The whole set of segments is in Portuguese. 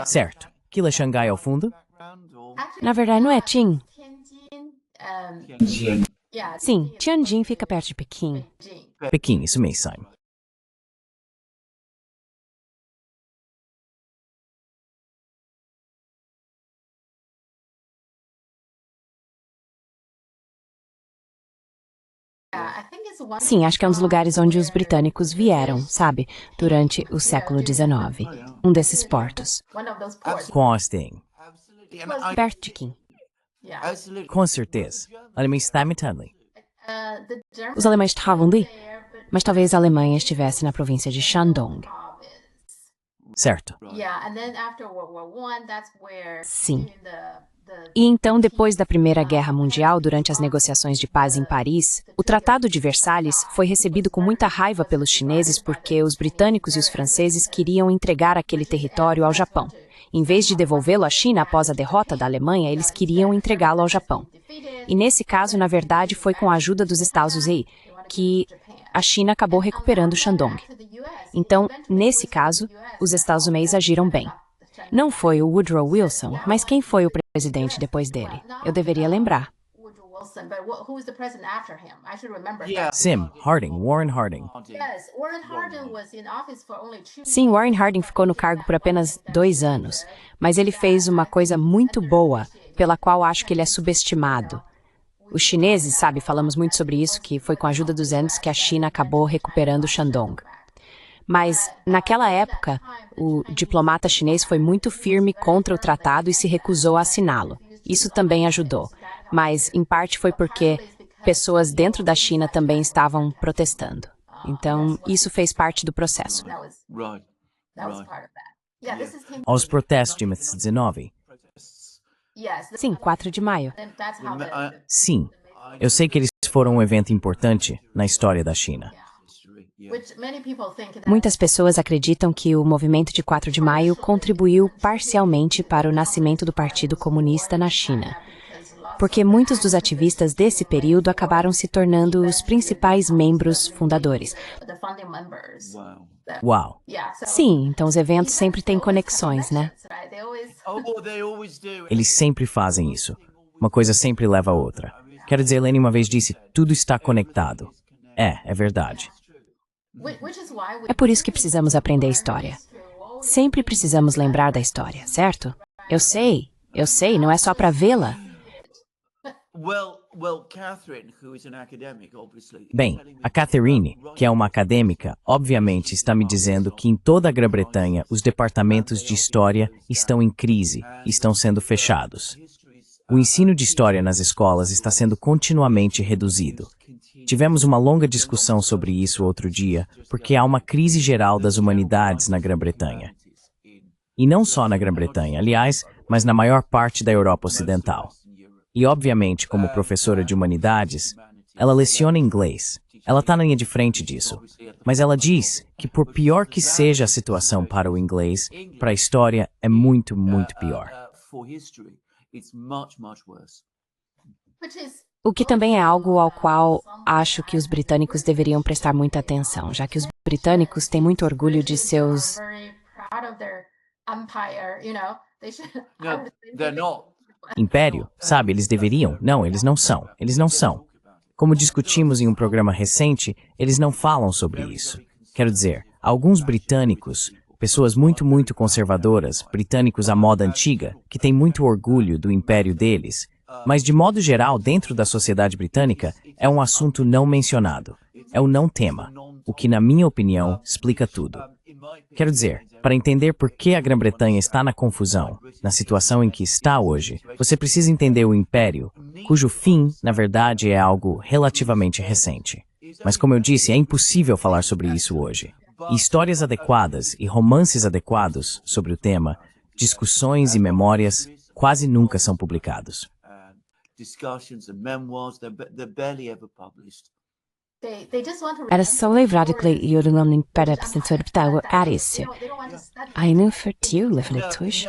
Certo. Aquilo é Xangai ao fundo? Na verdade, não é Qin? Sim, Tianjin fica perto de Pequim. Pequim, isso mesmo, Simon. Sim, acho que é um dos lugares onde os britânicos vieram, sabe? Durante o século XIX. Um desses portos. Com Austin. Perto de Qin. Com certeza. Alemanha está imitando. Os alemães estavam ali, mas talvez a Alemanha estivesse na província de Shandong. Certo. Sim. E então, depois da Primeira Guerra Mundial, durante as negociações de paz em Paris, o Tratado de Versalhes foi recebido com muita raiva pelos chineses porque os britânicos e os franceses queriam entregar aquele território ao Japão. Em vez de devolvê-lo à China após a derrota da Alemanha, eles queriam entregá-lo ao Japão. E nesse caso, na verdade, foi com a ajuda dos Estados Unidos que a China acabou recuperando Shandong. Então, nesse caso, os Estados Unidos agiram bem. Não foi o Woodrow Wilson, mas quem foi o presidente depois dele? Eu deveria lembrar. Sim, Harding, Warren Harding. Sim, Warren Harding ficou no cargo por apenas 2 anos, mas ele fez uma coisa muito boa, pela qual acho que ele é subestimado. Os chineses, sabe, falamos muito sobre isso, que foi com a ajuda dos Andes que a China acabou recuperando Shandong. Mas, naquela época, o diplomata chinês foi muito firme contra o tratado e se recusou a assiná-lo. Isso também ajudou, mas, em parte, foi porque pessoas dentro da China também estavam protestando. Então, isso fez parte do processo. Aos protestos de 1919? Sim, 4 de maio. Sim. Eu sei que eles foram um evento importante na história da China. Muitas pessoas acreditam que o movimento de 4 de maio contribuiu parcialmente para o nascimento do Partido Comunista na China, porque muitos dos ativistas desse período acabaram se tornando os principais membros fundadores. Uau! Sim, então os eventos sempre têm conexões, né? Eles sempre fazem isso. Uma coisa sempre leva a outra. Quero dizer, Lenin uma vez disse, tudo está conectado. É verdade. É por isso que precisamos aprender história. Sempre precisamos lembrar da história, certo? Eu sei, não é só para vê-la. Bem, a Catherine, que é uma acadêmica, obviamente está me dizendo que em toda a Grã-Bretanha os departamentos de história estão em crise, estão sendo fechados. O ensino de história nas escolas está sendo continuamente reduzido. Tivemos uma longa discussão sobre isso outro dia, porque há uma crise geral das humanidades na Grã-Bretanha. E não só na Grã-Bretanha, aliás, mas na maior parte da Europa Ocidental. E, obviamente, como professora de humanidades, ela leciona inglês. Ela está na linha de frente disso. Mas ela diz que, por pior que seja a situação para o inglês, para a história é muito, muito pior. O que também é algo ao qual acho que os britânicos deveriam prestar muita atenção, já que os britânicos têm muito orgulho de seus... Império, sabe, eles deveriam. Não, eles não são. Eles não são. Como discutimos em um programa recente, eles não falam sobre isso. Quero dizer, alguns britânicos, pessoas muito, muito conservadoras, britânicos à moda antiga, que têm muito orgulho do império deles, mas de modo geral, dentro da sociedade britânica, é um assunto não mencionado. É o não tema, o que, na minha opinião, explica tudo. Quero dizer, para entender por que a Grã-Bretanha está na confusão, na situação em que está hoje, você precisa entender o império, cujo fim, na verdade, é algo relativamente recente. Mas, como eu disse, é impossível falar sobre isso hoje. E histórias adequadas e romances adequados sobre o tema, discussões e memórias, quase nunca são publicados. Era só lembrar de que eu não para sentar a isso. Ai, não fertil, lefletush.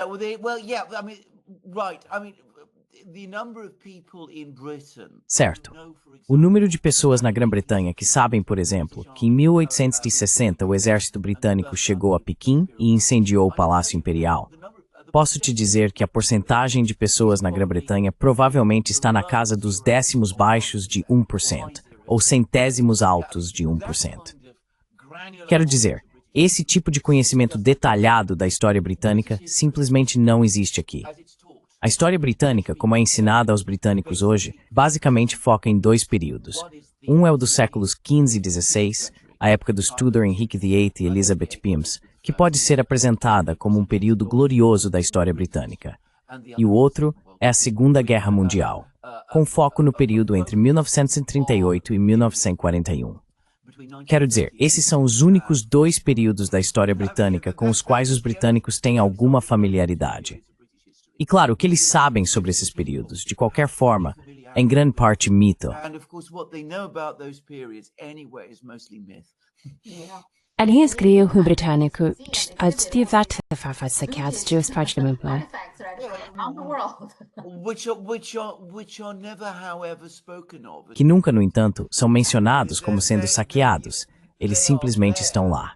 Certo. O número de pessoas na Grã-Bretanha que sabem, por exemplo, que em 1860 o exército britânico chegou a Pequim e incendiou o Palácio Imperial, posso te dizer que a porcentagem de pessoas na Grã-Bretanha provavelmente está na casa dos décimos baixos de 1%, ou centésimos altos de 1%. Quero dizer, esse tipo de conhecimento detalhado da história britânica simplesmente não existe aqui. A história britânica, como é ensinada aos britânicos hoje, basicamente foca em dois períodos. Um é o dos séculos XV e XVI, a época dos Tudor, Henrique VIII e Elizabeth Pymmes, que pode ser apresentada como um período glorioso da história britânica. E o outro é a Segunda Guerra Mundial, com foco no período entre 1938 e 1941. Quero dizer, esses são os únicos dois períodos da história britânica com os quais os britânicos têm alguma familiaridade. E claro, o que eles sabem sobre esses períodos, de qualquer forma, é em grande parte mito. Aliás, creio que o britânico atividade saqueados de os partidos. Que nunca, no entanto, são mencionados como sendo saqueados. Eles simplesmente estão lá.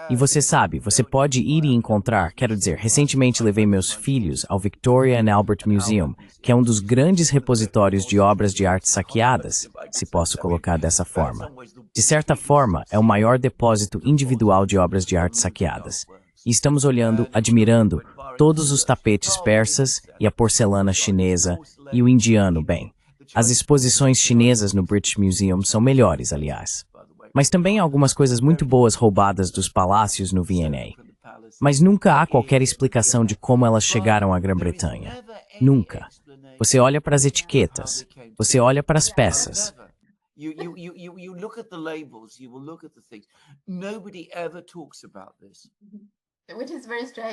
E você sabe, você pode ir e encontrar, quero dizer, recentemente levei meus filhos ao Victoria and Albert Museum, que é um dos grandes repositórios de obras de arte saqueadas, se posso colocar dessa forma. De certa forma, é o maior depósito individual de obras de arte saqueadas. E estamos olhando, admirando, todos os tapetes persas e a porcelana chinesa e o indiano, bem. As exposições chinesas no British Museum são melhores, aliás. Mas também há algumas coisas muito boas roubadas dos palácios no V&A. Mas nunca há qualquer explicação de como elas chegaram à Grã-Bretanha. Nunca. Você olha para as etiquetas. Você olha para as peças.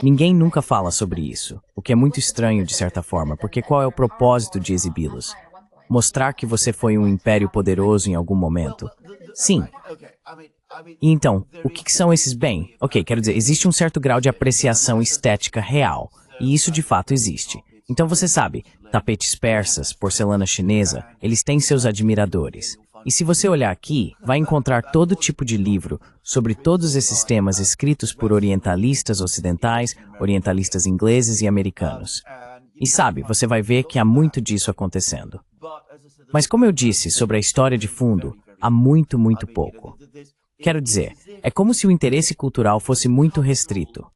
Ninguém nunca fala sobre isso, o que é muito estranho de certa forma, porque qual é o propósito de exibi-los? Mostrar que você foi um império poderoso em algum momento? Sim. E então, o que são esses bem? Ok, quero dizer, existe um certo grau de apreciação estética real, e isso de fato existe. Então você sabe, tapetes persas, porcelana chinesa, eles têm seus admiradores. E se você olhar aqui, vai encontrar todo tipo de livro sobre todos esses temas escritos por orientalistas ocidentais, orientalistas ingleses e americanos. E sabe, você vai ver que há muito disso acontecendo. Mas como eu disse sobre a história de fundo, há muito, muito pouco. Quero dizer, é como se o interesse cultural fosse muito restrito.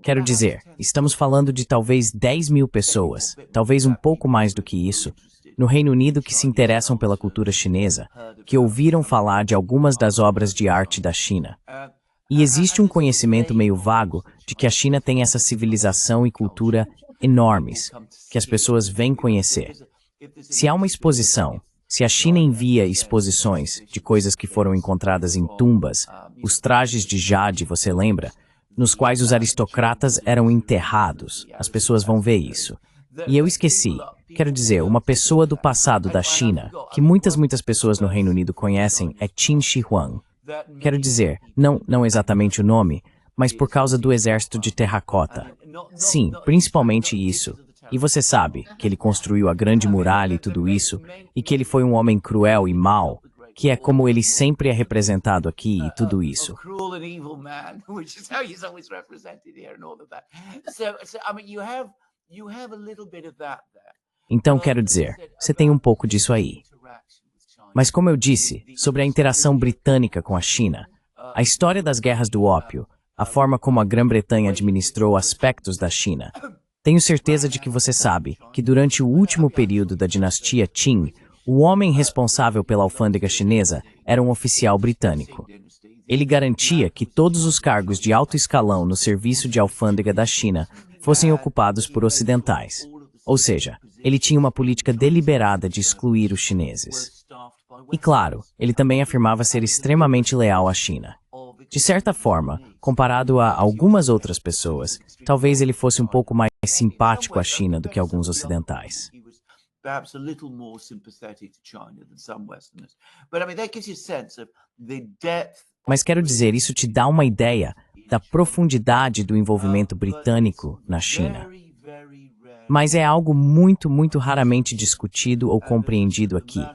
Quero dizer, estamos falando de talvez 10.000 pessoas, talvez um pouco mais do que isso, no Reino Unido que se interessam pela cultura chinesa, que ouviram falar de algumas das obras de arte da China. E existe um conhecimento meio vago de que a China tem essa civilização e cultura enormes, que as pessoas vêm conhecer. Se há uma exposição, se a China envia exposições de coisas que foram encontradas em tumbas, os trajes de jade, você lembra? Nos quais os aristocratas eram enterrados, as pessoas vão ver isso. E eu esqueci, quero dizer, uma pessoa do passado da China, que muitas pessoas no Reino Unido conhecem, é Qin Shi Huang. Quero dizer, não exatamente o nome, mas por causa do exército de terracota. Sim, principalmente isso. E você sabe que ele construiu a Grande Muralha e tudo isso, e que ele foi um homem cruel e mau, que é como ele sempre é representado aqui e tudo isso. Então, quero dizer, você tem um pouco disso aí. Mas como eu disse, sobre a interação britânica com a China, a história das guerras do ópio, a forma como a Grã-Bretanha administrou aspectos da China, tenho certeza de que você sabe que durante o último período da dinastia Qing, o homem responsável pela alfândega chinesa era um oficial britânico. Ele garantia que todos os cargos de alto escalão no serviço de alfândega da China fossem ocupados por ocidentais. Ou seja, ele tinha uma política deliberada de excluir os chineses. E claro, ele também afirmava ser extremamente leal à China. De certa forma, comparado a algumas outras pessoas, talvez ele fosse um pouco mais simpático à China do que alguns ocidentais. Mas quero dizer, isso te dá uma ideia da profundidade do envolvimento britânico na China. Mas é algo muito raramente discutido ou compreendido aqui.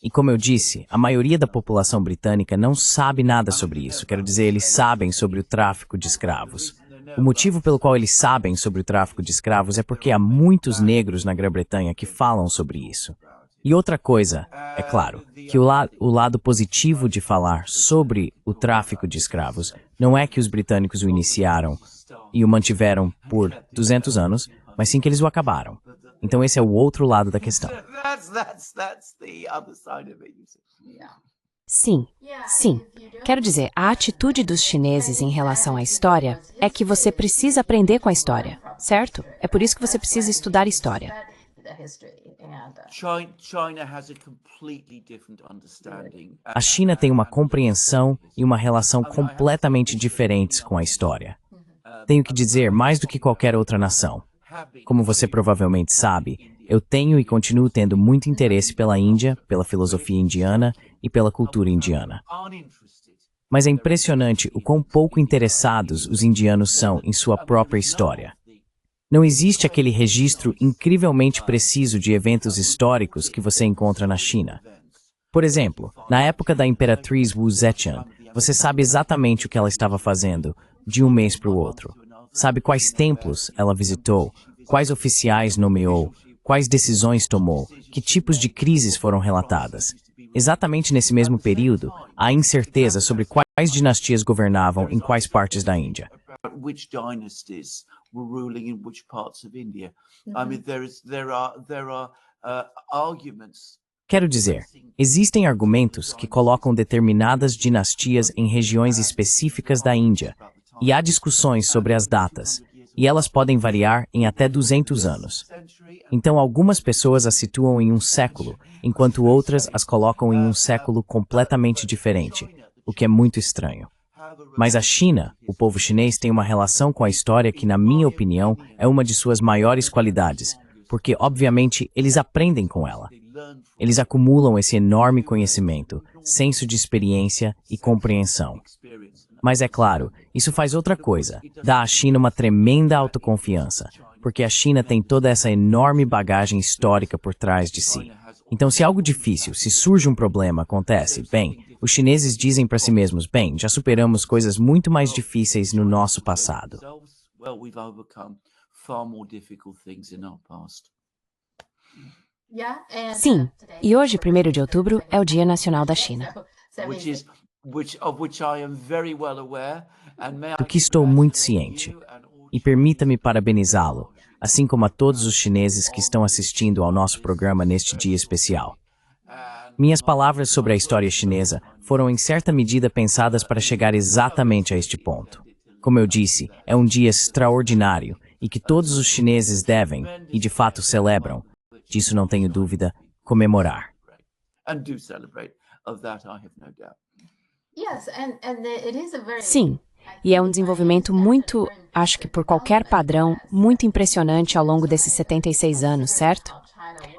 E como eu disse, a maioria da população britânica não sabe nada sobre isso. Quero dizer, eles sabem sobre o tráfico de escravos. O motivo pelo qual eles sabem sobre o tráfico de escravos é porque há muitos negros na Grã-Bretanha que falam sobre isso. E outra coisa, é claro, que o lado positivo de falar sobre o tráfico de escravos não é que os britânicos o iniciaram e o mantiveram por 200 anos, mas sim que eles o acabaram. Então esse é o outro lado da questão. Sim, sim. Quero dizer, a atitude dos chineses em relação à história é que você precisa aprender com a história, certo? É por isso que você precisa estudar história. A China tem uma compreensão e uma relação completamente diferentes com a história. Tenho que dizer, mais do que qualquer outra nação. Como você provavelmente sabe, eu tenho e continuo tendo muito interesse pela Índia, pela filosofia indiana e pela cultura indiana. Mas é impressionante o quão pouco interessados os indianos são em sua própria história. Não existe aquele registro incrivelmente preciso de eventos históricos que você encontra na China. Por exemplo, na época da Imperatriz Wu Zetian, você sabe exatamente o que ela estava fazendo, de um mês para o outro. Sabe quais templos ela visitou, quais oficiais nomeou, quais decisões tomou, que tipos de crises foram relatadas. Exatamente nesse mesmo período, há incerteza sobre quais dinastias governavam em quais partes da Índia. Quero dizer, existem argumentos que colocam determinadas dinastias em regiões específicas da Índia, e há discussões sobre as datas, e elas podem variar em até 200 anos. Então, algumas pessoas as situam em um século, enquanto outras as colocam em um século completamente diferente, o que é muito estranho. Mas a China, o povo chinês, tem uma relação com a história que, na minha opinião, é uma de suas maiores qualidades, porque, obviamente, eles aprendem com ela. Eles acumulam esse enorme conhecimento, senso de experiência e compreensão. Mas é claro, isso faz outra coisa, dá à China uma tremenda autoconfiança, porque a China tem toda essa enorme bagagem histórica por trás de si. Então, se algo difícil, se surge um problema, acontece, bem, os chineses dizem para si mesmos, bem, já superamos coisas muito mais difíceis no nosso passado. Sim, e hoje, 1º de outubro, é o Dia Nacional da China. Do que estou muito ciente. E permita-me parabenizá-lo, assim como a todos os chineses que estão assistindo ao nosso programa neste dia especial. Minhas palavras sobre a história chinesa foram em certa medida pensadas para chegar exatamente a este ponto. Como eu disse, é um dia extraordinário e que todos os chineses devem, e de fato celebram, disso não tenho dúvida, comemorar. Sim, e é um desenvolvimento muito, acho que por qualquer padrão, muito impressionante ao longo desses 76 anos, certo?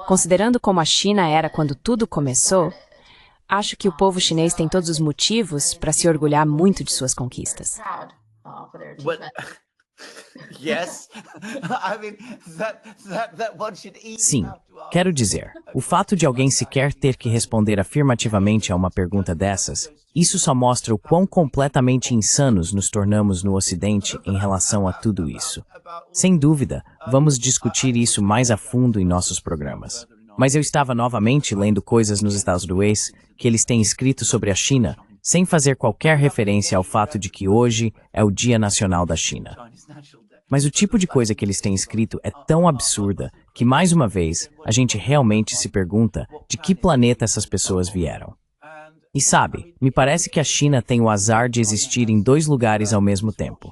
Considerando como a China era quando tudo começou, acho que o povo chinês tem todos os motivos para se orgulhar muito de suas conquistas. Sim, quero dizer, o fato de alguém sequer ter que responder afirmativamente a uma pergunta dessas, isso só mostra o quão completamente insanos nos tornamos no Ocidente em relação a tudo isso. Sem dúvida, vamos discutir isso mais a fundo em nossos programas. Mas eu estava novamente lendo coisas nos Estados Unidos que eles têm escrito sobre a China, sem fazer qualquer referência ao fato de que hoje é o Dia Nacional da China. Mas o tipo de coisa que eles têm escrito é tão absurda que, mais uma vez, a gente realmente se pergunta de que planeta essas pessoas vieram. E sabe, me parece que a China tem o azar de existir em 2 lugares ao mesmo tempo.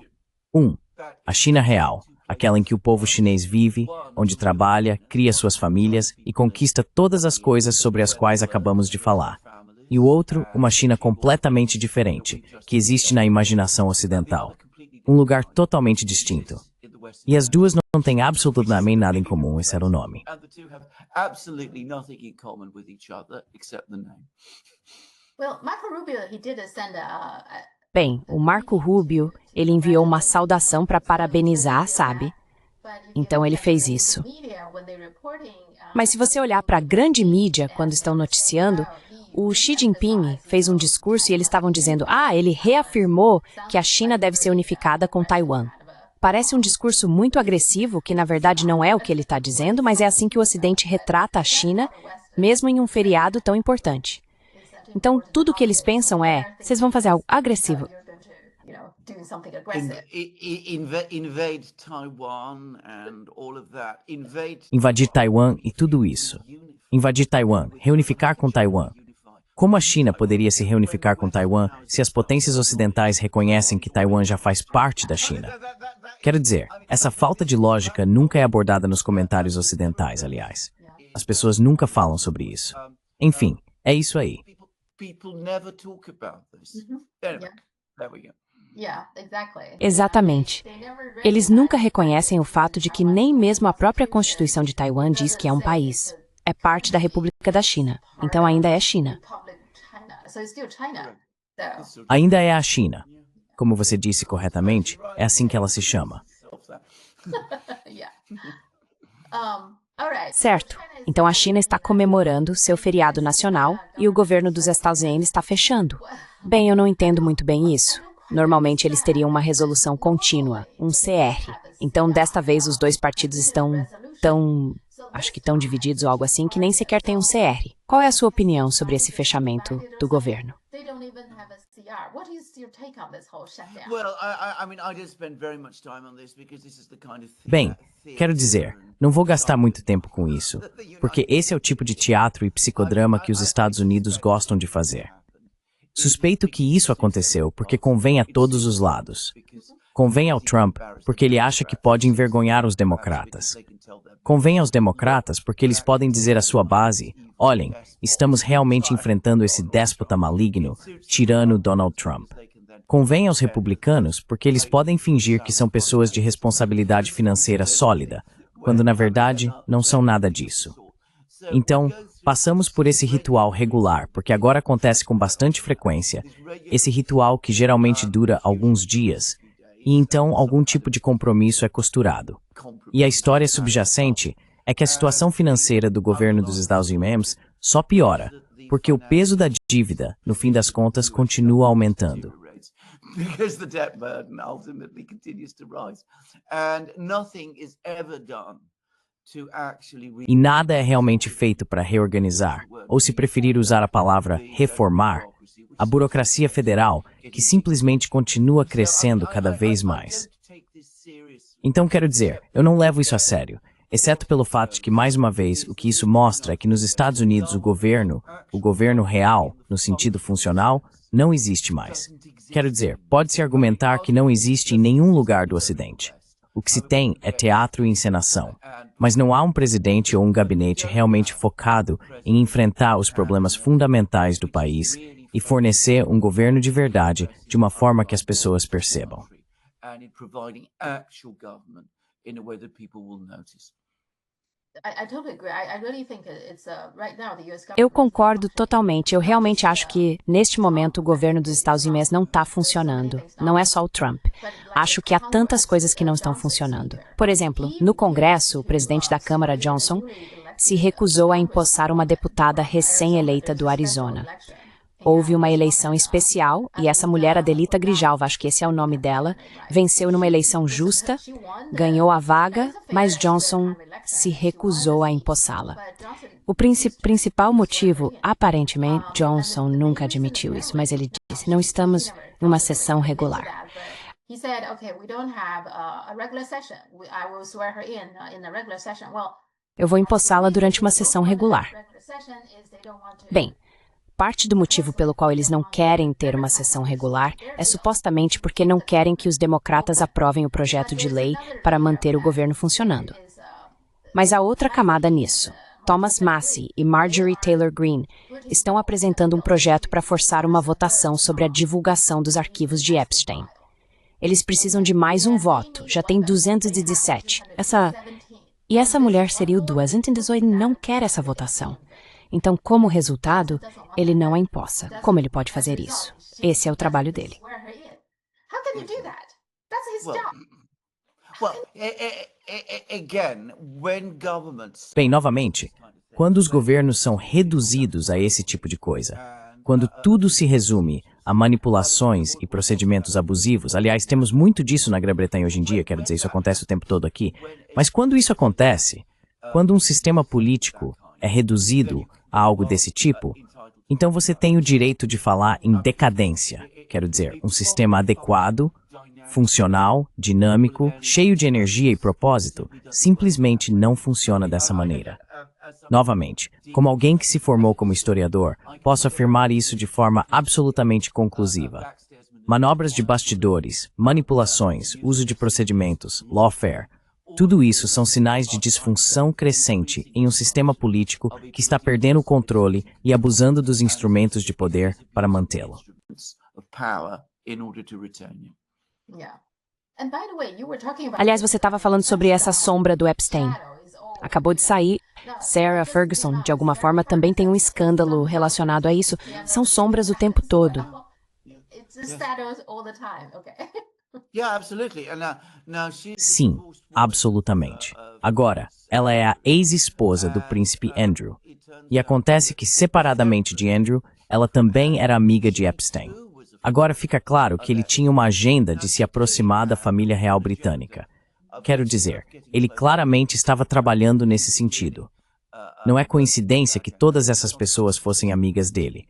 A China real, aquela em que o povo chinês vive, onde trabalha, cria suas famílias e conquista todas as coisas sobre as quais acabamos de falar. E o outro, uma China completamente diferente, que existe na imaginação ocidental. Um lugar totalmente distinto. E as duas não têm absolutamente nada em comum, esse era o nome. Bem, o Marco Rubio, ele enviou uma saudação para parabenizar, sabe? Então ele fez isso. Mas se você olhar para a grande mídia quando estão noticiando, o Xi Jinping fez um discurso e eles estavam dizendo, ele reafirmou que a China deve ser unificada com Taiwan. Parece um discurso muito agressivo, que na verdade não é o que ele está dizendo, mas é assim que o Ocidente retrata a China, mesmo em um feriado tão importante. Então, tudo o que eles pensam é, vocês vão fazer algo agressivo. Invadir Taiwan e tudo isso. Invadir Taiwan, reunificar com Taiwan. Como a China poderia se reunificar com Taiwan se as potências ocidentais reconhecem que Taiwan já faz parte da China? Quero dizer, essa falta de lógica nunca é abordada nos comentários ocidentais, aliás. As pessoas nunca falam sobre isso. Enfim, é isso aí. Exatamente. Eles nunca reconhecem o fato de que nem mesmo a própria Constituição de Taiwan diz que é um país. É parte da República da China. Então ainda é China. Ainda é a China. Como você disse corretamente, é assim que ela se chama. Certo. Então a China está comemorando seu feriado nacional e o governo dos Estados Unidos está fechando. Bem, eu não entendo muito bem isso. Normalmente eles teriam uma resolução contínua, um CR. Então desta vez os dois partidos estão acho que estão divididos ou algo assim, que nem sequer tem um CR. Qual é a sua opinião sobre esse fechamento do governo? Bem, quero dizer, não vou gastar muito tempo com isso, porque esse é o tipo de teatro e psicodrama que os Estados Unidos gostam de fazer. Suspeito que isso aconteceu porque convém a todos os lados. Convém ao Trump porque ele acha que pode envergonhar os democratas. Convém aos democratas porque eles podem dizer à sua base, olhem, estamos realmente enfrentando esse déspota maligno, tirano Donald Trump. Convém aos republicanos porque eles podem fingir que são pessoas de responsabilidade financeira sólida, quando na verdade não são nada disso. Então, passamos por esse ritual regular, porque agora acontece com bastante frequência, esse ritual que geralmente dura alguns dias, e então algum tipo de compromisso é costurado. E a história subjacente é que a situação financeira do governo dos Estados Unidos só piora, porque o peso da dívida, no fim das contas, continua aumentando. E nada é realmente feito para reorganizar, ou se preferir usar a palavra reformar, a burocracia federal, que simplesmente continua crescendo cada vez mais. Então quero dizer, eu não levo isso a sério, exceto pelo fato de que, mais uma vez, o que isso mostra é que nos Estados Unidos o governo real, no sentido funcional, não existe mais. Quero dizer, pode-se argumentar que não existe em nenhum lugar do Ocidente. O que se tem é teatro e encenação. Mas não há um presidente ou um gabinete realmente focado em enfrentar os problemas fundamentais do país e fornecer um governo de verdade de uma forma que as pessoas percebam. Eu concordo totalmente. Eu realmente acho que, neste momento, o governo dos Estados Unidos não está funcionando. Não é só o Trump. Acho que há tantas coisas que não estão funcionando. Por exemplo, no Congresso, o presidente da Câmara, Johnson, se recusou a empossar uma deputada recém-eleita do Arizona. Houve uma eleição especial e essa mulher, Adelita Grijalva, acho que esse é o nome dela, venceu numa eleição justa, ganhou a vaga, mas Johnson se recusou a empossá-la. O principal motivo, aparentemente, Johnson nunca admitiu isso, mas ele disse, não estamos numa sessão regular. Eu vou empossá-la durante uma sessão regular. Bem, parte do motivo pelo qual eles não querem ter uma sessão regular é supostamente porque não querem que os democratas aprovem o projeto de lei para manter o governo funcionando. Mas há outra camada nisso. Thomas Massie e Marjorie Taylor Greene estão apresentando um projeto para forçar uma votação sobre a divulgação dos arquivos de Epstein. Eles precisam de mais um voto, já tem 217. E essa mulher seria o 218 e não quer essa votação. Então, como resultado, ele não a empossa. Como ele pode fazer isso? Esse é o trabalho dele. Bem, novamente, quando os governos são reduzidos a esse tipo de coisa, quando tudo se resume a manipulações e procedimentos abusivos, aliás, temos muito disso na Grã-Bretanha hoje em dia, quero dizer, isso acontece o tempo todo aqui, mas quando isso acontece, quando um sistema político é reduzido a algo desse tipo, então você tem o direito de falar em decadência, quero dizer, um sistema adequado, funcional, dinâmico, cheio de energia e propósito, simplesmente não funciona dessa maneira. Novamente, como alguém que se formou como historiador, posso afirmar isso de forma absolutamente conclusiva. Manobras de bastidores, manipulações, uso de procedimentos, lawfare, tudo isso são sinais de disfunção crescente em um sistema político que está perdendo o controle e abusando dos instrumentos de poder para mantê-lo. Aliás, você estava falando sobre essa sombra do Epstein. Acabou de sair. Sarah Ferguson, de alguma forma, também tem um escândalo relacionado a isso. São sombras o tempo todo. Sim, absolutamente. Agora, ela é a ex-esposa do príncipe Andrew. E acontece que, separadamente de Andrew, ela também era amiga de Epstein. Agora fica claro que ele tinha uma agenda de se aproximar da família real britânica. Quero dizer, ele claramente estava trabalhando nesse sentido. Não é coincidência que todas essas pessoas fossem amigas dele.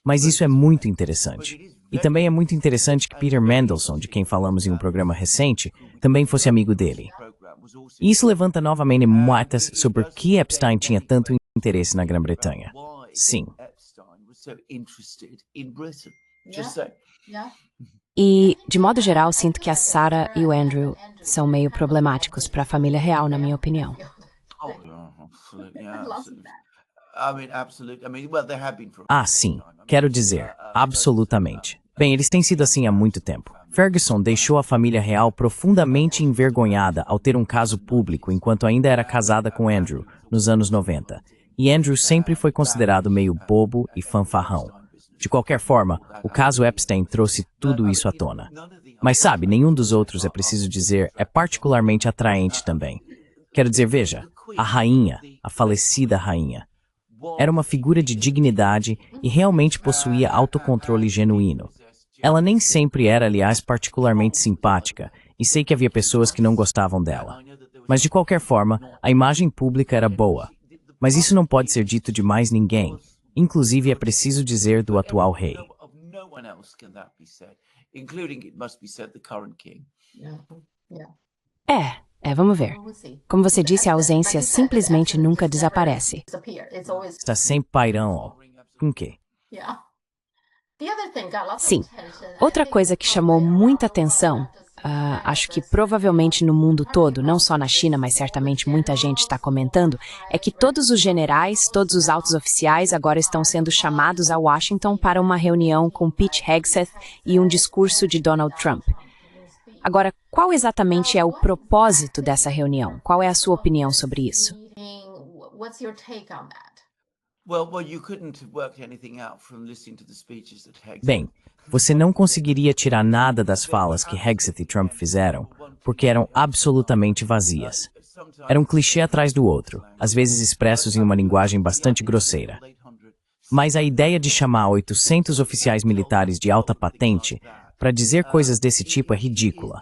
Mas isso é muito interessante. E também é muito interessante que Peter Mandelson, de quem falamos em um programa recente, também fosse amigo dele. E isso levanta novamente motas sobre por que Epstein tinha tanto interesse na Grã-Bretanha. Sim. E, de modo geral, sinto que a Sarah e o Andrew são meio problemáticos para a família real, na minha opinião. Ah, sim. Quero dizer, absolutamente. Bem, eles têm sido assim há muito tempo. Ferguson deixou a família real profundamente envergonhada ao ter um caso público enquanto ainda era casada com Andrew, nos anos 90. E Andrew sempre foi considerado meio bobo e fanfarrão. De qualquer forma, o caso Epstein trouxe tudo isso à tona. Mas sabe, nenhum dos outros, é preciso dizer, é particularmente atraente também. Quero dizer, veja, a rainha, a falecida rainha, era uma figura de dignidade e realmente possuía autocontrole genuíno. Ela nem sempre era, aliás, particularmente simpática, e sei que havia pessoas que não gostavam dela. Mas de qualquer forma, a imagem pública era boa. Mas isso não pode ser dito de mais ninguém. Inclusive, é preciso dizer do atual rei. Vamos ver. Como você disse, a ausência simplesmente nunca desaparece. Está sempre pairão, com quê? Sim. Outra coisa que chamou muita atenção, acho que provavelmente no mundo todo, não só na China, mas certamente muita gente está comentando, é que todos os generais, todos os altos oficiais agora estão sendo chamados a Washington para uma reunião com Pete Hegseth e um discurso de Donald Trump. Agora, qual exatamente é o propósito dessa reunião? Qual é a sua opinião sobre isso? Bem, você não conseguiria tirar nada das falas que Hegseth e Trump fizeram, porque eram absolutamente vazias. Era um clichê atrás do outro, às vezes expressos em uma linguagem bastante grosseira. Mas a ideia de chamar 800 oficiais militares de alta patente para dizer coisas desse tipo é ridícula.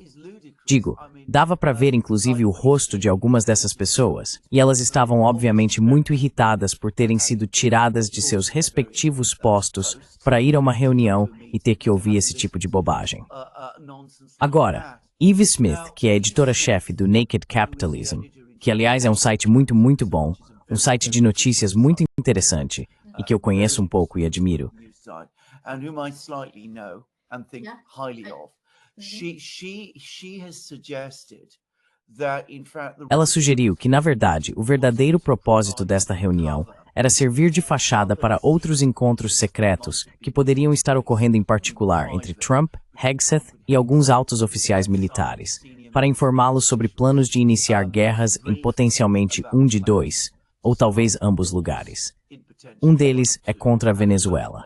Digo, dava para ver inclusive o rosto de algumas dessas pessoas, e elas estavam obviamente muito irritadas por terem sido tiradas de seus respectivos postos para ir a uma reunião e ter que ouvir esse tipo de bobagem. Agora, Eve Smith, que é editora-chefe do Naked Capitalism, que aliás é um site muito bom, um site de notícias muito interessante, e que eu conheço um pouco e admiro, ela sugeriu que, na verdade, o verdadeiro propósito desta reunião era servir de fachada para outros encontros secretos que poderiam estar ocorrendo em particular entre Trump, Hegseth e alguns altos oficiais militares, para informá-los sobre planos de iniciar guerras em potencialmente um de dois, ou talvez ambos lugares. Um deles é contra a Venezuela.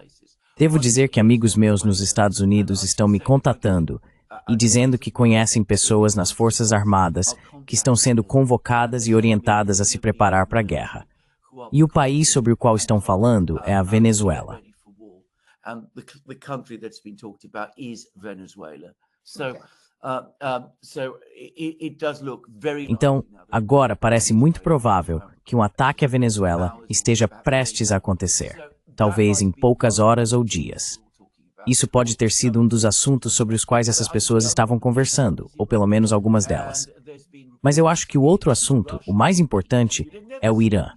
Devo dizer que amigos meus nos Estados Unidos estão me contatando, e dizendo que conhecem pessoas nas Forças Armadas que estão sendo convocadas e orientadas a se preparar para a guerra. E o país sobre o qual estão falando é a Venezuela. Então, agora parece muito provável que um ataque à Venezuela esteja prestes a acontecer, talvez em poucas horas ou dias. Isso pode ter sido um dos assuntos sobre os quais essas pessoas estavam conversando, ou pelo menos algumas delas. Mas eu acho que o outro assunto, o mais importante, é o Irã.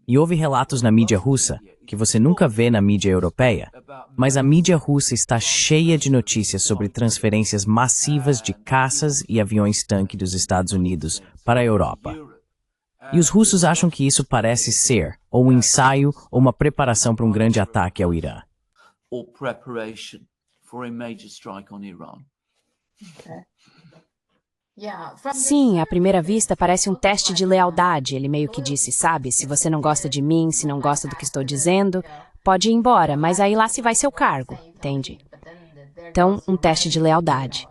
E houve relatos na mídia russa, que você nunca vê na mídia europeia, mas a mídia russa está cheia de notícias sobre transferências massivas de caças e aviões-tanque dos Estados Unidos para a Europa. E os russos acham que isso parece ser ou um ensaio ou uma preparação para um grande ataque ao Irã. Sim, à primeira vista parece um teste de lealdade. Ele meio que disse, sabe, se você não gosta de mim, se não gosta do que estou dizendo, pode ir embora, mas aí lá se vai seu cargo, entende? Então, um teste de lealdade.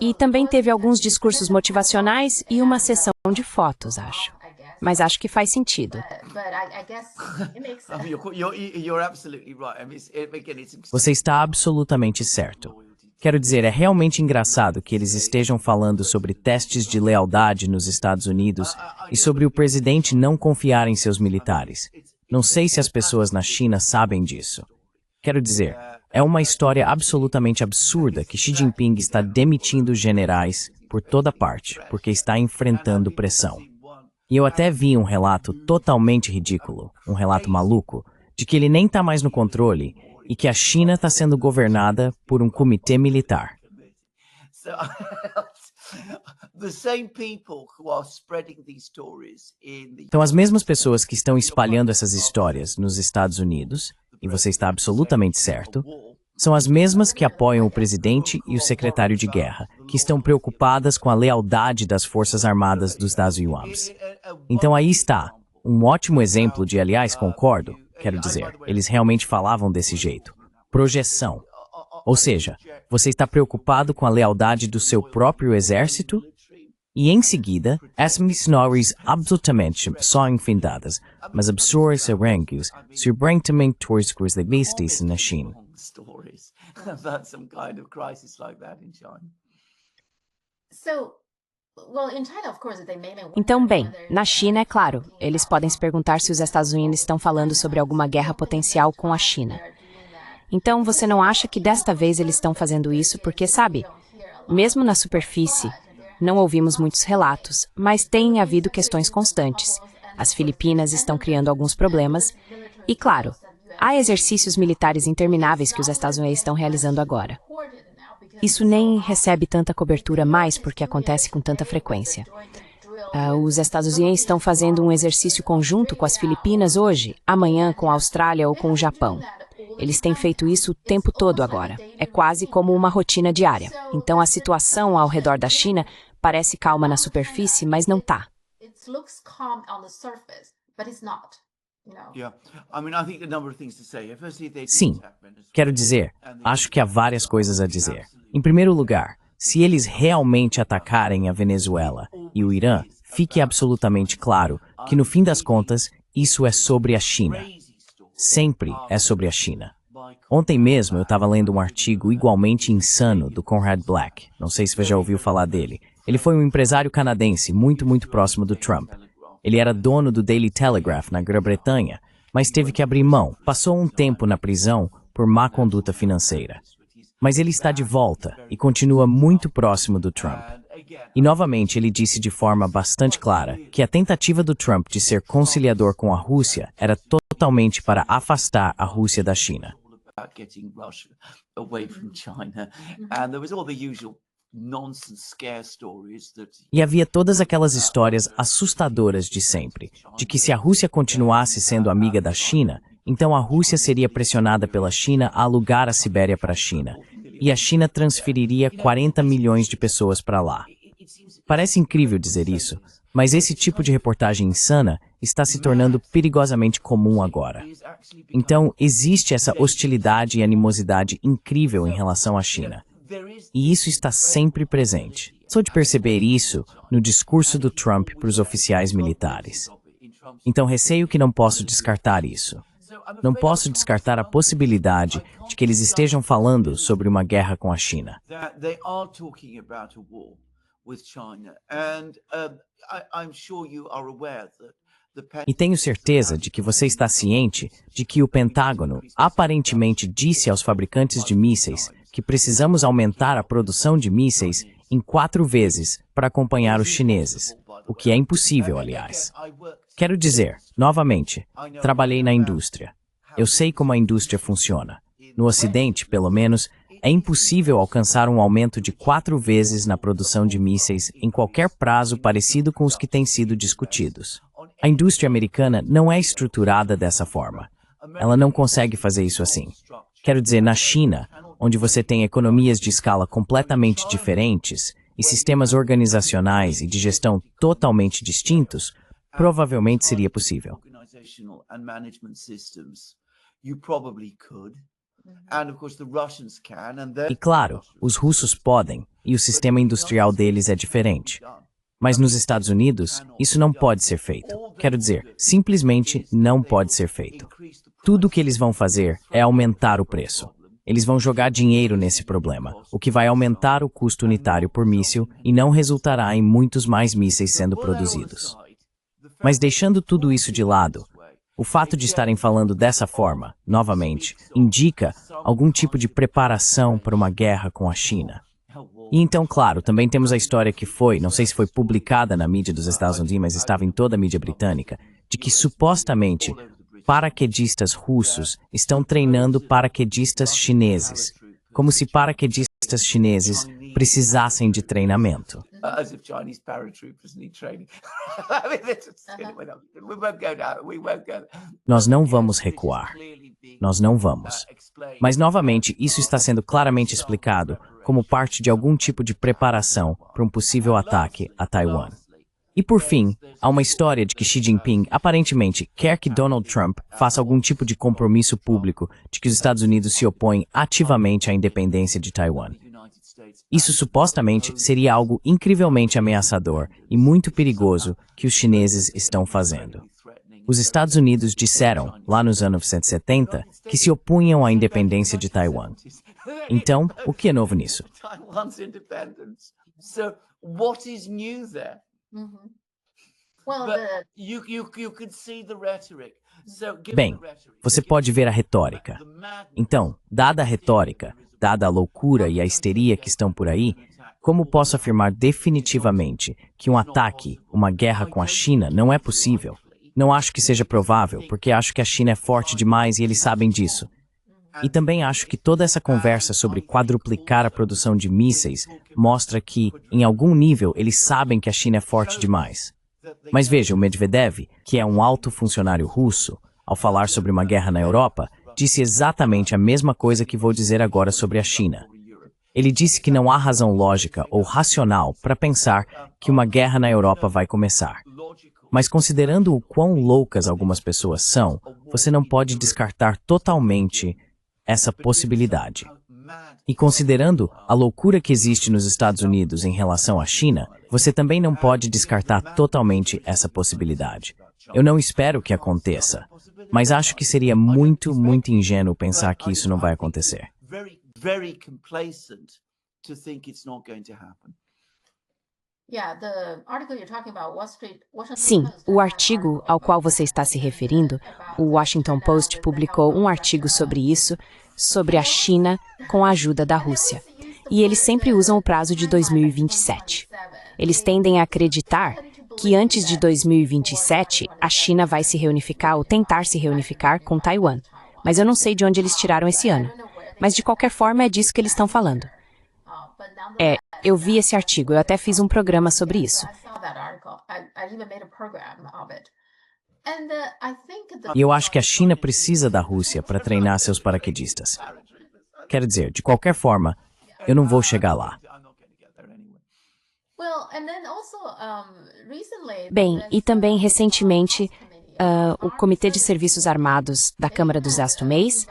E também teve alguns discursos motivacionais e uma sessão de fotos, acho. Mas acho que faz sentido. Você está absolutamente certo. Quero dizer, é realmente engraçado que eles estejam falando sobre testes de lealdade nos Estados Unidos e sobre o presidente não confiar em seus militares. Não sei se as pessoas na China sabem disso. Quero dizer, é uma história absolutamente absurda que Xi Jinping está demitindo generais por toda parte, porque está enfrentando pressão. E eu até vi um relato totalmente ridículo, um relato maluco, de que ele nem está mais no controle e que a China está sendo governada por um comitê militar. Então, as mesmas pessoas que estão espalhando essas histórias nos Estados Unidos, e você está absolutamente certo, são as mesmas que apoiam o presidente e o secretário de guerra, que estão preocupadas com a lealdade das Forças Armadas dos Estados Unidos. Então aí está, um ótimo exemplo de, aliás, concordo, quero dizer, eles realmente falavam desse jeito. Projeção. Ou seja, você está preocupado com a lealdade do seu próprio exército? E em seguida, as missionárias absolutamente só infindadas, mas absurdas arranjos surpreendentemente torcidos de vistas na China. Então, bem, na China, é claro, eles podem se perguntar se os Estados Unidos estão falando sobre alguma guerra potencial com a China. Então, você não acha que desta vez eles estão fazendo isso porque, sabe, mesmo na superfície, não ouvimos muitos relatos, mas tem havido questões constantes. As Filipinas estão criando alguns problemas e, claro, há exercícios militares intermináveis que os Estados Unidos estão realizando agora. Isso nem recebe tanta cobertura mais porque acontece com tanta frequência. Os Estados Unidos estão fazendo um exercício conjunto com as Filipinas hoje, amanhã com a Austrália ou com o Japão. Eles têm feito isso o tempo todo agora. É quase como uma rotina diária. Então a situação ao redor da China parece calma na superfície, mas não está. Sim, quero dizer, acho que há várias coisas a dizer. Em primeiro lugar, se eles realmente atacarem a Venezuela e o Irã, fique absolutamente claro que no fim das contas, isso é sobre a China. Sempre é sobre a China. Ontem mesmo eu estava lendo um artigo igualmente insano do Conrad Black. Não sei se você já ouviu falar dele. Ele foi um empresário canadense muito próximo do Trump. Ele era dono do Daily Telegraph na Grã-Bretanha, mas teve que abrir mão. Passou um tempo na prisão por má conduta financeira. Mas ele está de volta e continua muito próximo do Trump. E novamente ele disse de forma bastante clara que a tentativa do Trump de ser conciliador com a Rússia era totalmente para afastar a Rússia da China. E havia todas aquelas histórias assustadoras de sempre, de que se a Rússia continuasse sendo amiga da China, então a Rússia seria pressionada pela China a alugar a Sibéria para a China, e a China transferiria 40 milhões de pessoas para lá. Parece incrível dizer isso, mas esse tipo de reportagem insana está se tornando perigosamente comum agora. Então, existe essa hostilidade e animosidade incrível em relação à China. E isso está sempre presente. Sou de perceber isso no discurso do Trump para os oficiais militares. Então receio que não posso descartar isso. Não posso descartar a possibilidade de que eles estejam falando sobre uma guerra com a China. E tenho certeza de que você está ciente de que o Pentágono aparentemente disse aos fabricantes de mísseis que precisamos aumentar a produção de mísseis em 4 vezes para acompanhar os chineses, o que é impossível, aliás. Quero dizer, novamente, trabalhei na indústria. Eu sei como a indústria funciona. No Ocidente, pelo menos, é impossível alcançar um aumento de 4 vezes na produção de mísseis em qualquer prazo parecido com os que têm sido discutidos. A indústria americana não é estruturada dessa forma. Ela não consegue fazer isso assim. Quero dizer, na China, onde você tem economias de escala completamente diferentes e sistemas organizacionais e de gestão totalmente distintos, provavelmente seria possível. E claro, os russos podem, e o sistema industrial deles é diferente. Mas nos Estados Unidos, isso não pode ser feito. Quero dizer, simplesmente não pode ser feito. Tudo o que eles vão fazer é aumentar o preço. Eles vão jogar dinheiro nesse problema, o que vai aumentar o custo unitário por míssil e não resultará em muitos mais mísseis sendo produzidos. Mas deixando tudo isso de lado, o fato de estarem falando dessa forma, novamente, indica algum tipo de preparação para uma guerra com a China. E então, claro, também temos a história que foi, não sei se foi publicada na mídia dos Estados Unidos, mas estava em toda a mídia britânica, de que supostamente paraquedistas russos estão treinando paraquedistas chineses, como se paraquedistas chineses precisassem de treinamento. Nós não vamos recuar. Nós não vamos. Mas, novamente, isso está sendo claramente explicado como parte de algum tipo de preparação para um possível ataque a Taiwan. E, por fim, há uma história de que Xi Jinping aparentemente quer que Donald Trump faça algum tipo de compromisso público de que os Estados Unidos se opõem ativamente à independência de Taiwan. Isso supostamente seria algo incrivelmente ameaçador e muito perigoso que os chineses estão fazendo. Os Estados Unidos disseram, lá nos anos 1970, que se opunham à independência de Taiwan. Então, o que é novo nisso? Bem, você pode ver a retórica. Então, dada a retórica, dada a loucura e a histeria que estão por aí, como posso afirmar definitivamente que um ataque, uma guerra com a China não é possível? Não acho que seja provável, porque acho que a China é forte demais e eles sabem disso. E também acho que toda essa conversa sobre quadruplicar a produção de mísseis mostra que, em algum nível, eles sabem que a China é forte demais. Mas veja, o Medvedev, que é um alto funcionário russo, ao falar sobre uma guerra na Europa, disse exatamente a mesma coisa que vou dizer agora sobre a China. Ele disse que não há razão lógica ou racional para pensar que uma guerra na Europa vai começar. Mas considerando o quão loucas algumas pessoas são, você não pode descartar totalmente essa possibilidade. E considerando a loucura que existe nos Estados Unidos em relação à China, você também não pode descartar totalmente essa possibilidade. Eu não espero que aconteça, mas acho que seria muito ingênuo pensar que isso não vai acontecer. Sim, o artigo ao qual você está se referindo, o Washington Post publicou um artigo sobre isso, sobre a China com a ajuda da Rússia. E eles sempre usam o prazo de 2027. Eles tendem a acreditar que antes de 2027 a China vai se reunificar ou tentar se reunificar com Taiwan. Mas eu não sei de onde eles tiraram esse ano. Mas de qualquer forma é disso que eles estão falando. Eu vi esse artigo, eu até fiz um programa sobre isso. E eu acho que a China precisa da Rússia para treinar seus paraquedistas. Quero dizer, de qualquer forma, eu não vou chegar lá. Bem, e também recentemente, o Comitê de Serviços Armados da Câmara dos Astomês,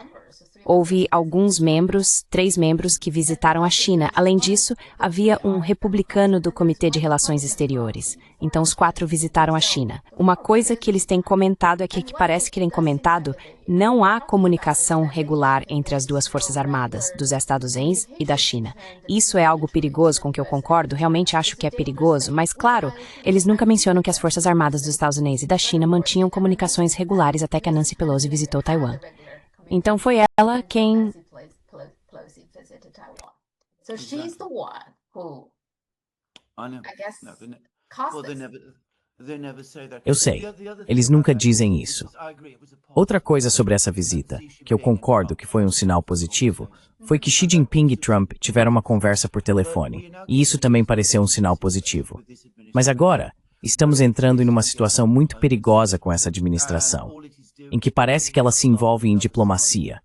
houve alguns membros, 3 membros, que visitaram a China. Além disso, havia um republicano do Comitê de Relações Exteriores. Então, os 4 visitaram a China. Uma coisa que eles têm comentado é que parece que têm comentado, não há comunicação regular entre as duas forças armadas, dos Estados Unidos e da China. Isso é algo perigoso, com que eu concordo, realmente acho que é perigoso, mas, claro, eles nunca mencionam que as forças armadas dos Estados Unidos e da China mantinham comunicações regulares até que a Nancy Pelosi visitou Taiwan. Então foi ela quem... So she's the one who, I guess, caused this. Eu sei, eles nunca dizem isso. Outra coisa sobre essa visita, que eu concordo que foi um sinal positivo, foi que Xi Jinping e Trump tiveram uma conversa por telefone, e isso também pareceu um sinal positivo. Mas agora, estamos entrando em uma situação muito perigosa com essa administração, em que parece que ela se envolve em diplomacia.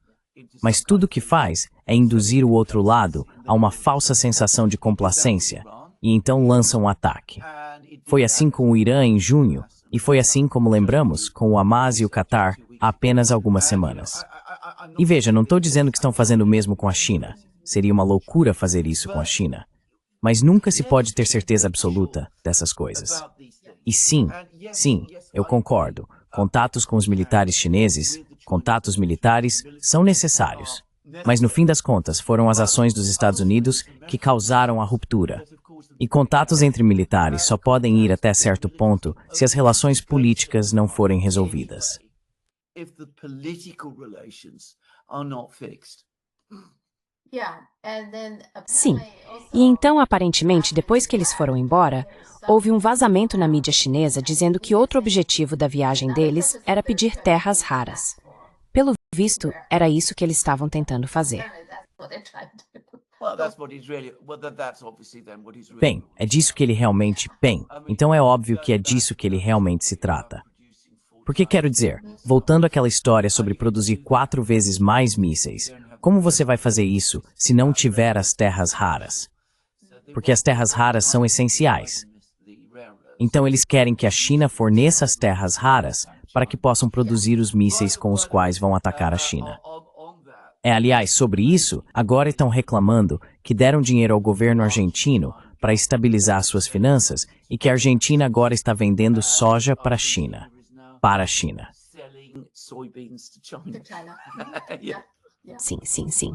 Mas tudo o que faz é induzir o outro lado a uma falsa sensação de complacência, e então lança um ataque. Foi assim com o Irã em junho, e foi assim, como lembramos, com o Hamas e o Qatar há apenas algumas semanas. E veja, não estou dizendo que estão fazendo o mesmo com a China. Seria uma loucura fazer isso com a China. Mas nunca se pode ter certeza absoluta dessas coisas. E sim, eu concordo. Contatos com os militares chineses, contatos militares, são necessários. Mas no fim das contas, foram as ações dos Estados Unidos que causaram a ruptura. E contatos entre militares só podem ir até certo ponto se as relações políticas não forem resolvidas. Sim. E então, aparentemente, depois que eles foram embora, houve um vazamento na mídia chinesa dizendo que outro objetivo da viagem deles era pedir terras raras. Pelo visto, era isso que eles estavam tentando fazer. Bem, é disso que ele realmente... então é óbvio que é disso que ele realmente se trata. Porque quero dizer, voltando àquela história sobre produzir 4 vezes mais mísseis, como você vai fazer isso se não tiver as terras raras? Porque as terras raras são essenciais. Então eles querem que a China forneça as terras raras para que possam produzir os mísseis com os quais vão atacar a China. Aliás, sobre isso, agora estão reclamando que deram dinheiro ao governo argentino para estabilizar suas finanças e que a Argentina agora está vendendo soja para a China. Sim.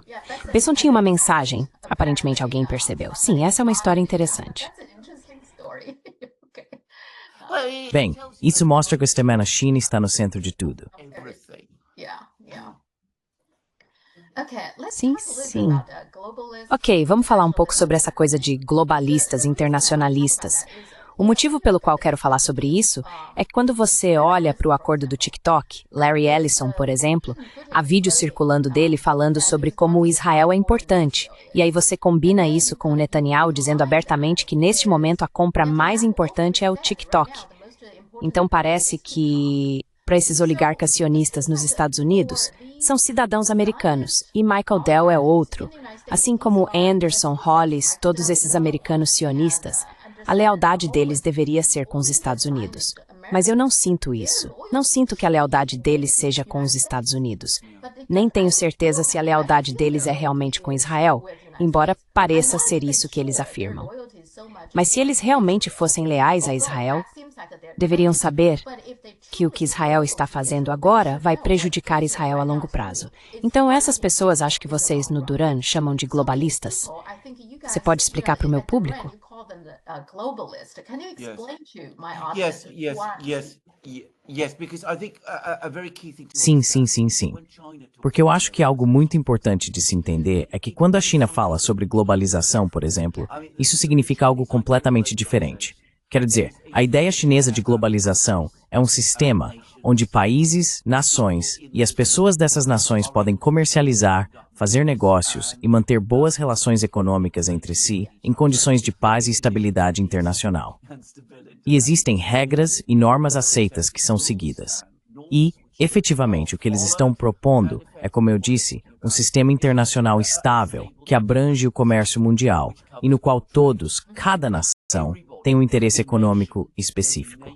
Besson tinha uma mensagem, aparentemente alguém percebeu. Sim, essa é uma história interessante. Bem, isso mostra que o sistema na China está no centro de tudo. Sim. Ok, vamos falar um pouco sobre essa coisa de globalistas, internacionalistas. O motivo pelo qual quero falar sobre isso é que quando você olha para o acordo do TikTok, Larry Ellison, por exemplo, há vídeos circulando dele falando sobre como Israel é importante. E aí você combina isso com o Netanyahu dizendo abertamente que neste momento a compra mais importante é o TikTok. Então parece que, para esses oligarcas sionistas nos Estados Unidos, são cidadãos americanos, e Michael Dell é outro. Assim como Anderson, Hollis, todos esses americanos sionistas, a lealdade deles deveria ser com os Estados Unidos. Mas eu não sinto isso. Não sinto que a lealdade deles seja com os Estados Unidos. Nem tenho certeza se a lealdade deles é realmente com Israel, embora pareça ser isso que eles afirmam. Mas se eles realmente fossem leais a Israel, deveriam saber que o que Israel está fazendo agora vai prejudicar Israel a longo prazo. Então essas pessoas, acho que vocês no Duran chamam de globalistas. Você pode explicar para o meu público? Sim. Porque eu acho que algo muito importante de se entender é que quando a China fala sobre globalização, por exemplo, isso significa algo completamente diferente. Quero dizer, a ideia chinesa de globalização é um sistema onde países, nações e as pessoas dessas nações podem comercializar, fazer negócios e manter boas relações econômicas entre si em condições de paz e estabilidade internacional. E existem regras e normas aceitas que são seguidas. E, efetivamente, o que eles estão propondo é, como eu disse, um sistema internacional estável que abrange o comércio mundial e no qual todos, cada nação, tem um interesse econômico específico.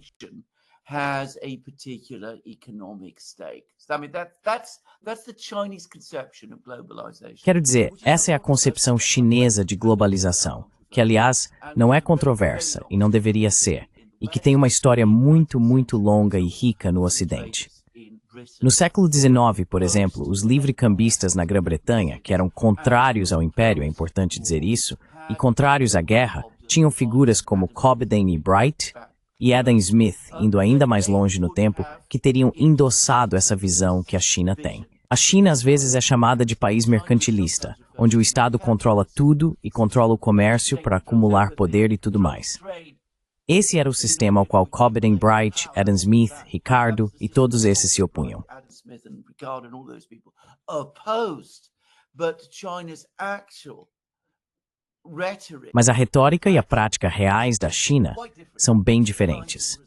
has a particular economic stake. I mean, that's the Chinese conception of globalization. Quero dizer, essa é a concepção chinesa de globalização, que, aliás, não é controversa e não deveria ser, e que tem uma história muito, muito longa e rica no Ocidente. No século XIX, por exemplo, os livre-cambistas na Grã-Bretanha, que eram contrários ao Império, é importante dizer isso, e contrários à guerra, tinham figuras como Cobden e Bright e Adam Smith, indo ainda mais longe no tempo, que teriam endossado essa visão que a China tem. A China às vezes é chamada de país mercantilista, onde o Estado controla tudo e controla o comércio para acumular poder e tudo mais. Esse era o sistema ao qual Cobden, Bright, Adam Smith, Ricardo e todos esses se opunham. Mas a retórica e a prática reais da China são bem diferentes.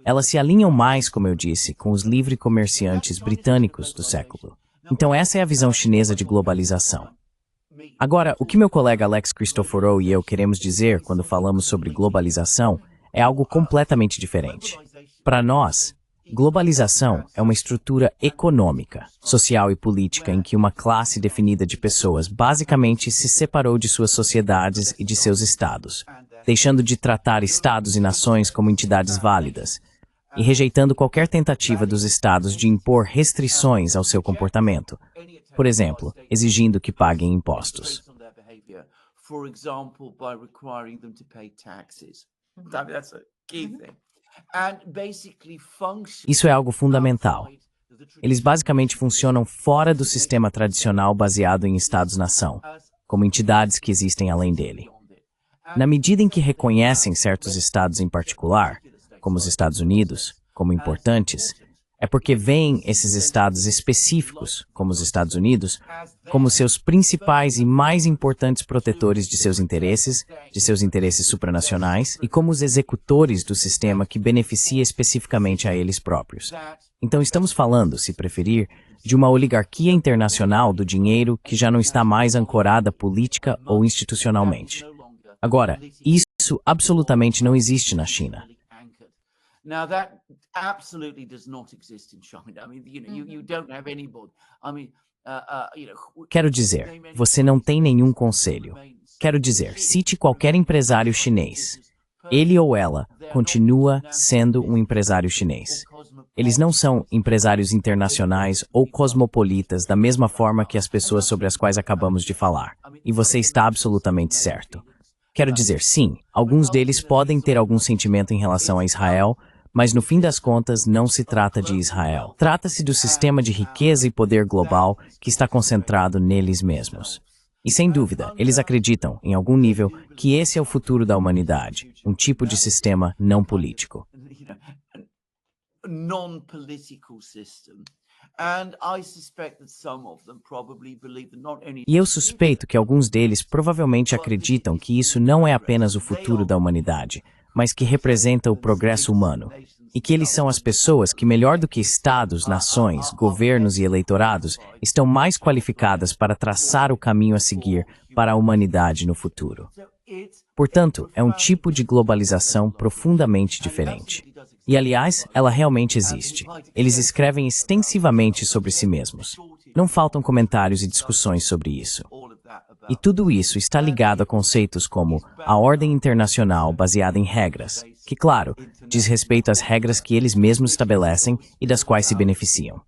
Elas se alinham mais, como eu disse, com os livres comerciantes britânicos do século. Então essa é a visão chinesa de globalização. Agora, o que meu colega Alex Christoforou e eu queremos dizer quando falamos sobre globalização é algo completamente diferente. Para nós, globalização é uma estrutura econômica, social e política em que uma classe definida de pessoas basicamente se separou de suas sociedades e de seus estados, deixando de tratar estados e nações como entidades válidas e rejeitando qualquer tentativa dos estados de impor restrições ao seu comportamento, por exemplo, exigindo que paguem impostos. Isso é algo fundamental. Eles basicamente funcionam fora do sistema tradicional baseado em estados-nação, como entidades que existem além dele. Na medida em que reconhecem certos estados em particular, como os Estados Unidos, como importantes, é porque veem esses estados específicos, como os Estados Unidos, como seus principais e mais importantes protetores de seus interesses supranacionais e como os executores do sistema que beneficia especificamente a eles próprios. Então estamos falando, se preferir, de uma oligarquia internacional do dinheiro que já não está mais ancorada política ou institucionalmente. Agora, isso absolutamente não existe na China. Now that absolutely does not exist in China. I mean, you don't have anybody. I mean, Quero dizer, você não tem nenhum conselho. Quero dizer, cite qualquer empresário chinês. Ele ou ela continua sendo um empresário chinês. Eles não são empresários internacionais ou cosmopolitas da mesma forma que as pessoas sobre as quais acabamos de falar. E você está absolutamente certo. Quero dizer, sim, alguns deles podem ter algum sentimento em relação a Israel, mas no fim das contas não se trata de Israel. Trata-se do sistema de riqueza e poder global que está concentrado neles mesmos. E sem dúvida, eles acreditam, em algum nível, que esse é o futuro da humanidade, um tipo de sistema não político. E eu suspeito que alguns deles provavelmente acreditam que isso não é apenas o futuro da humanidade, mas que representa o progresso humano, e que eles são as pessoas que, melhor do que estados, nações, governos e eleitorados, estão mais qualificadas para traçar o caminho a seguir para a humanidade no futuro. Portanto, é um tipo de globalização profundamente diferente. E, aliás, ela realmente existe. Eles escrevem extensivamente sobre si mesmos. Não faltam comentários e discussões sobre isso. E tudo isso está ligado a conceitos como a ordem internacional baseada em regras, que, claro, diz respeito às regras que eles mesmos estabelecem e das quais se beneficiam.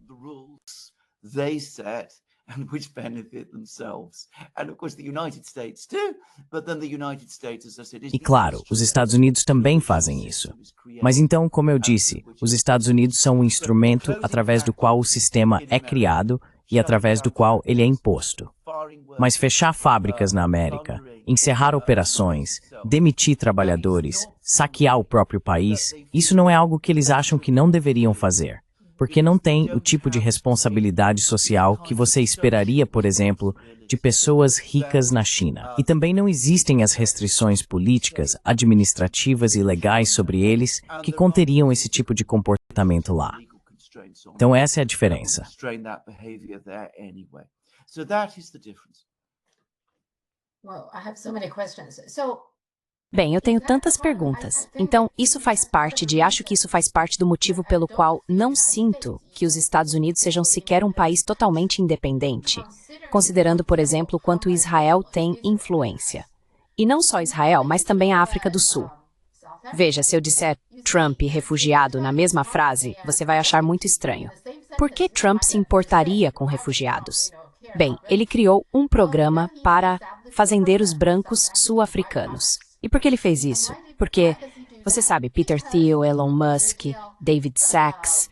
E claro, os Estados Unidos também fazem isso. Mas então, como eu disse, os Estados Unidos são um instrumento através do qual o sistema é criado e através do qual ele é imposto. Mas fechar fábricas na América, encerrar operações, demitir trabalhadores, saquear o próprio país, isso não é algo que eles acham que não deveriam fazer, porque não tem o tipo de responsabilidade social que você esperaria, por exemplo, de pessoas ricas na China. E também não existem as restrições políticas, administrativas e legais sobre eles que conteriam esse tipo de comportamento lá. Então essa é a diferença. Bem, eu tenho tantas perguntas. Então, acho que isso faz parte do motivo pelo qual não sinto que os Estados Unidos sejam sequer um país totalmente independente, considerando, por exemplo, o quanto Israel tem influência. E não só Israel, mas também a África do Sul. Veja, se eu disser Trump e refugiado na mesma frase, você vai achar muito estranho. Por que Trump se importaria com refugiados? Bem, ele criou um programa para fazendeiros brancos sul-africanos. E por que ele fez isso? Porque, você sabe, Peter Thiel, Elon Musk, David Sachs,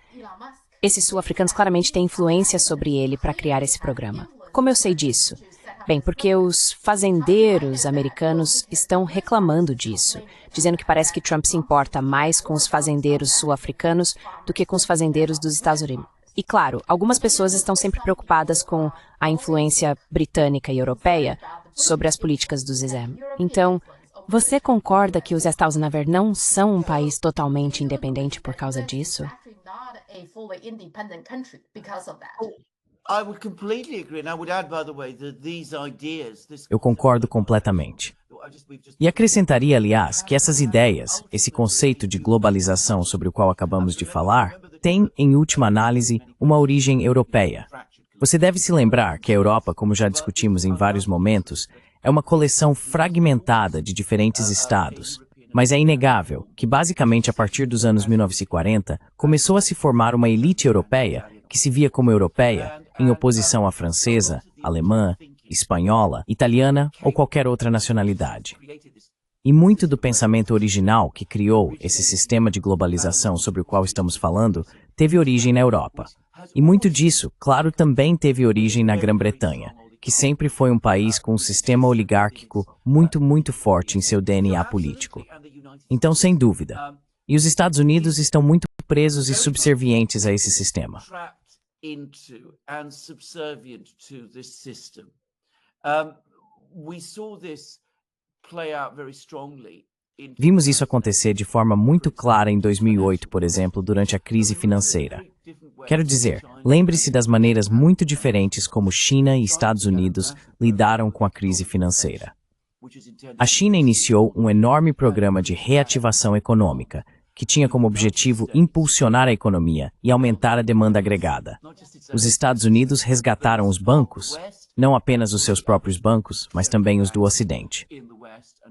esses sul-africanos claramente têm influência sobre ele para criar esse programa. Como eu sei disso? Bem, porque os fazendeiros americanos estão reclamando disso, dizendo que parece que Trump se importa mais com os fazendeiros sul-africanos do que com os fazendeiros dos Estados Unidos. E claro, algumas pessoas estão sempre preocupadas com a influência britânica e europeia sobre as políticas do ZEM. Então, você concorda que os Estados Unidos não são um país totalmente independente por causa disso? Eu concordo completamente. E acrescentaria, aliás, que essas ideias, esse conceito de globalização sobre o qual acabamos de falar, tem, em última análise, uma origem europeia. Você deve se lembrar que a Europa, como já discutimos em vários momentos, é uma coleção fragmentada de diferentes estados. Mas é inegável que, basicamente, a partir dos anos 1940, começou a se formar uma elite europeia que se via como europeia, em oposição à francesa, alemã, espanhola, italiana ou qualquer outra nacionalidade. E muito do pensamento original que criou esse sistema de globalização sobre o qual estamos falando teve origem na Europa. E muito disso, claro, também teve origem na Grã-Bretanha, que sempre foi um país com um sistema oligárquico muito forte em seu DNA político. Então, sem dúvida. E os Estados Unidos estão muito presos e subservientes a esse sistema. Vimos isso acontecer de forma muito clara em 2008, por exemplo, durante a crise financeira. Quero dizer, lembre-se das maneiras muito diferentes como China e Estados Unidos lidaram com a crise financeira. A China iniciou um enorme programa de reativação econômica, que tinha como objetivo impulsionar a economia e aumentar a demanda agregada. Os Estados Unidos resgataram os bancos, não apenas os seus próprios bancos, mas também os do Ocidente.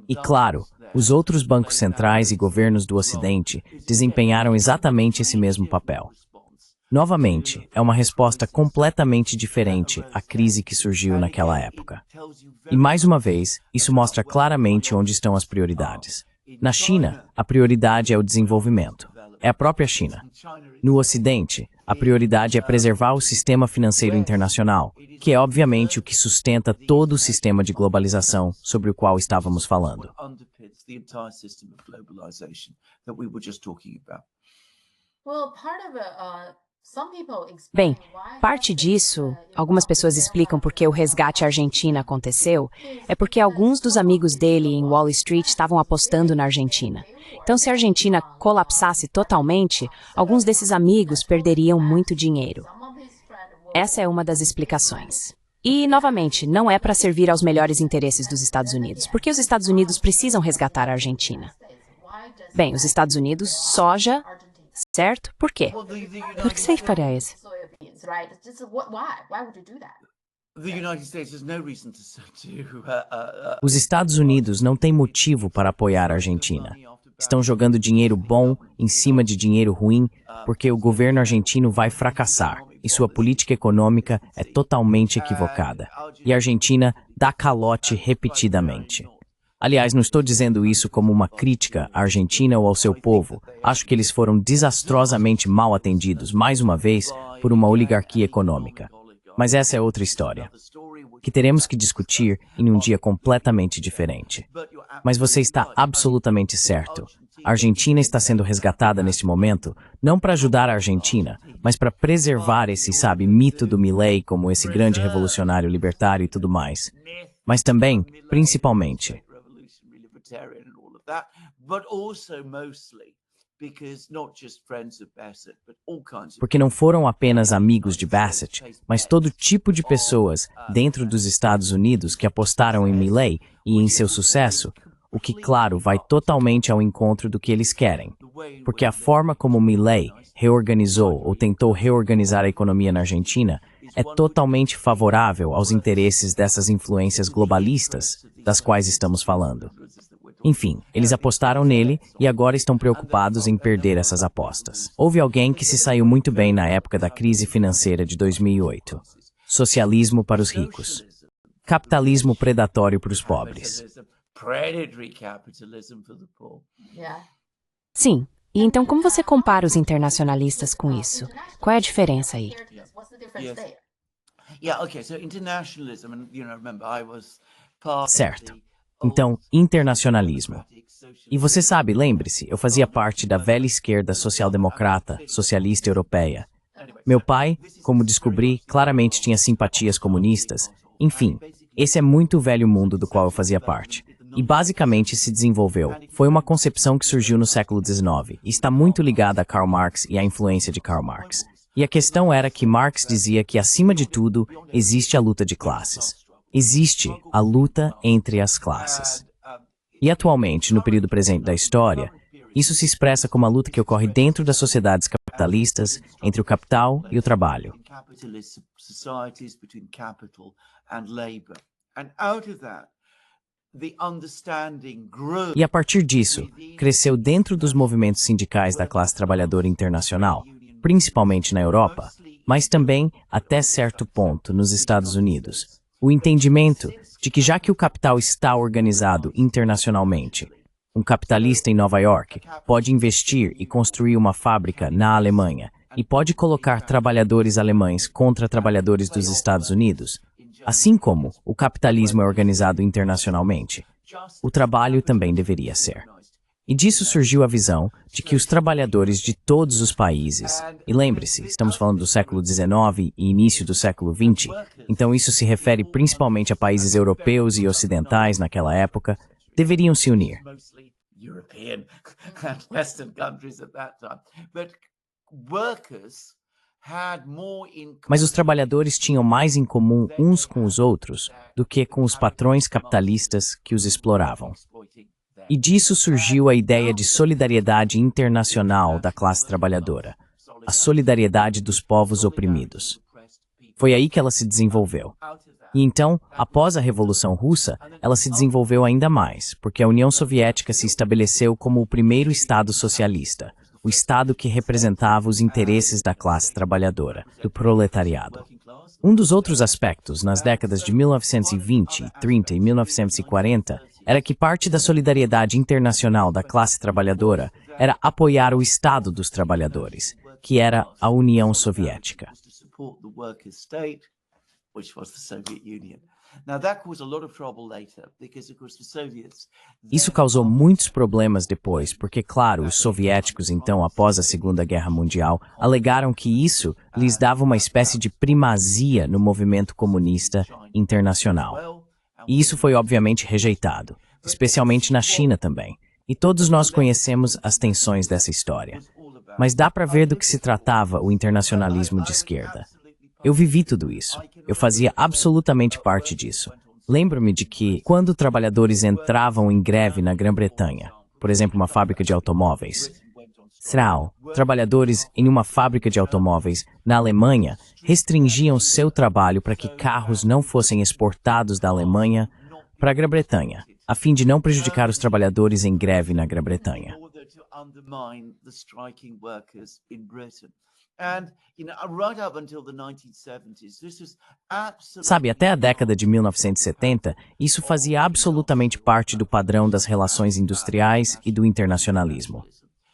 E claro, os outros bancos centrais e governos do Ocidente desempenharam exatamente esse mesmo papel. Novamente, é uma resposta completamente diferente à crise que surgiu naquela época. E mais uma vez, isso mostra claramente onde estão as prioridades. Na China, a prioridade é o desenvolvimento. É a própria China. No Ocidente, a prioridade é preservar o sistema financeiro internacional, que é obviamente o que sustenta todo o sistema de globalização sobre o qual estávamos falando. Bem, parte disso, algumas pessoas explicam por que o resgate Argentina aconteceu, é porque alguns dos amigos dele em Wall Street estavam apostando na Argentina. Então, se a Argentina colapsasse totalmente, alguns desses amigos perderiam muito dinheiro. Essa é uma das explicações. E, novamente, não é para servir aos melhores interesses dos Estados Unidos, porque os Estados Unidos precisam resgatar a Argentina. Bem, os Estados Unidos, soja, certo? Por quê? Por que você faria isso? Os Estados Unidos não têm motivo para apoiar a Argentina. Estão jogando dinheiro bom em cima de dinheiro ruim porque o governo argentino vai fracassar e sua política econômica é totalmente equivocada. E a Argentina dá calote repetidamente. Aliás, não estou dizendo isso como uma crítica à Argentina ou ao seu povo. Acho que eles foram desastrosamente mal atendidos, mais uma vez, por uma oligarquia econômica. Mas essa é outra história, que teremos que discutir em um dia completamente diferente. Mas você está absolutamente certo. A Argentina está sendo resgatada neste momento, não para ajudar a Argentina, mas para preservar esse, mito do Milei como esse grande revolucionário libertário e tudo mais. Mas também, principalmente, porque não foram apenas amigos de Bassett, mas todo tipo de pessoas dentro dos Estados Unidos que apostaram em Milei e em seu sucesso, o que, claro, vai totalmente ao encontro do que eles querem. Porque a forma como Milei reorganizou ou tentou reorganizar a economia na Argentina é totalmente favorável aos interesses dessas influências globalistas das quais estamos falando. Enfim, eles apostaram nele e agora estão preocupados em perder essas apostas. Houve alguém que se saiu muito bem na época da crise financeira de 2008. Socialismo para os ricos. Capitalismo predatório para os pobres. Sim. E então como você compara os internacionalistas com isso? Qual é a diferença aí? Certo. Então, internacionalismo. E você sabe, lembre-se, eu fazia parte da velha esquerda social-democrata, socialista europeia. Meu pai, como descobri, claramente tinha simpatias comunistas. Enfim, esse é muito o velho mundo do qual eu fazia parte. E basicamente se desenvolveu. Foi uma concepção que surgiu no século XIX e está muito ligada a Karl Marx e à influência de Karl Marx. E a questão era que Marx dizia que, acima de tudo, existe a luta de classes. Existe a luta entre as classes. E atualmente, no período presente da história, isso se expressa como a luta que ocorre dentro das sociedades capitalistas entre o capital e o trabalho. E a partir disso, cresceu dentro dos movimentos sindicais da classe trabalhadora internacional, principalmente na Europa, mas também, até certo ponto, nos Estados Unidos, o entendimento de que já que o capital está organizado internacionalmente, um capitalista em Nova York pode investir e construir uma fábrica na Alemanha e pode colocar trabalhadores alemães contra trabalhadores dos Estados Unidos, assim como o capitalismo é organizado internacionalmente, o trabalho também deveria ser. E disso surgiu a visão de que os trabalhadores de todos os países, e lembre-se, estamos falando do século XIX e início do século XX, então isso se refere principalmente a países europeus e ocidentais naquela época, deveriam se unir. Mas os trabalhadores tinham mais em comum uns com os outros do que com os patrões capitalistas que os exploravam. E disso surgiu a ideia de solidariedade internacional da classe trabalhadora, a solidariedade dos povos oprimidos. Foi aí que ela se desenvolveu. E então, após a Revolução Russa, ela se desenvolveu ainda mais, porque a União Soviética se estabeleceu como o primeiro Estado socialista, o Estado que representava os interesses da classe trabalhadora, do proletariado. Um dos outros aspectos, nas décadas de 1920, 30 e 1940, era que parte da solidariedade internacional da classe trabalhadora era apoiar o Estado dos trabalhadores, que era a União Soviética. Isso causou muitos problemas depois, porque, claro, os soviéticos, então, após a Segunda Guerra Mundial, alegaram que isso lhes dava uma espécie de primazia no movimento comunista internacional. E isso foi obviamente rejeitado, especialmente na China também. E todos nós conhecemos as tensões dessa história. Mas dá para ver do que se tratava o internacionalismo de esquerda. Eu vivi tudo isso. Eu fazia absolutamente parte disso. Lembro-me de que, quando trabalhadores entravam em greve na Grã-Bretanha, por exemplo, uma fábrica de automóveis, trabalhadores em uma fábrica de automóveis na Alemanha restringiam seu trabalho para que carros não fossem exportados da Alemanha para a Grã-Bretanha, a fim de não prejudicar os trabalhadores em greve na Grã-Bretanha. Sabe, até a década de 1970, isso fazia absolutamente parte do padrão das relações industriais e do internacionalismo.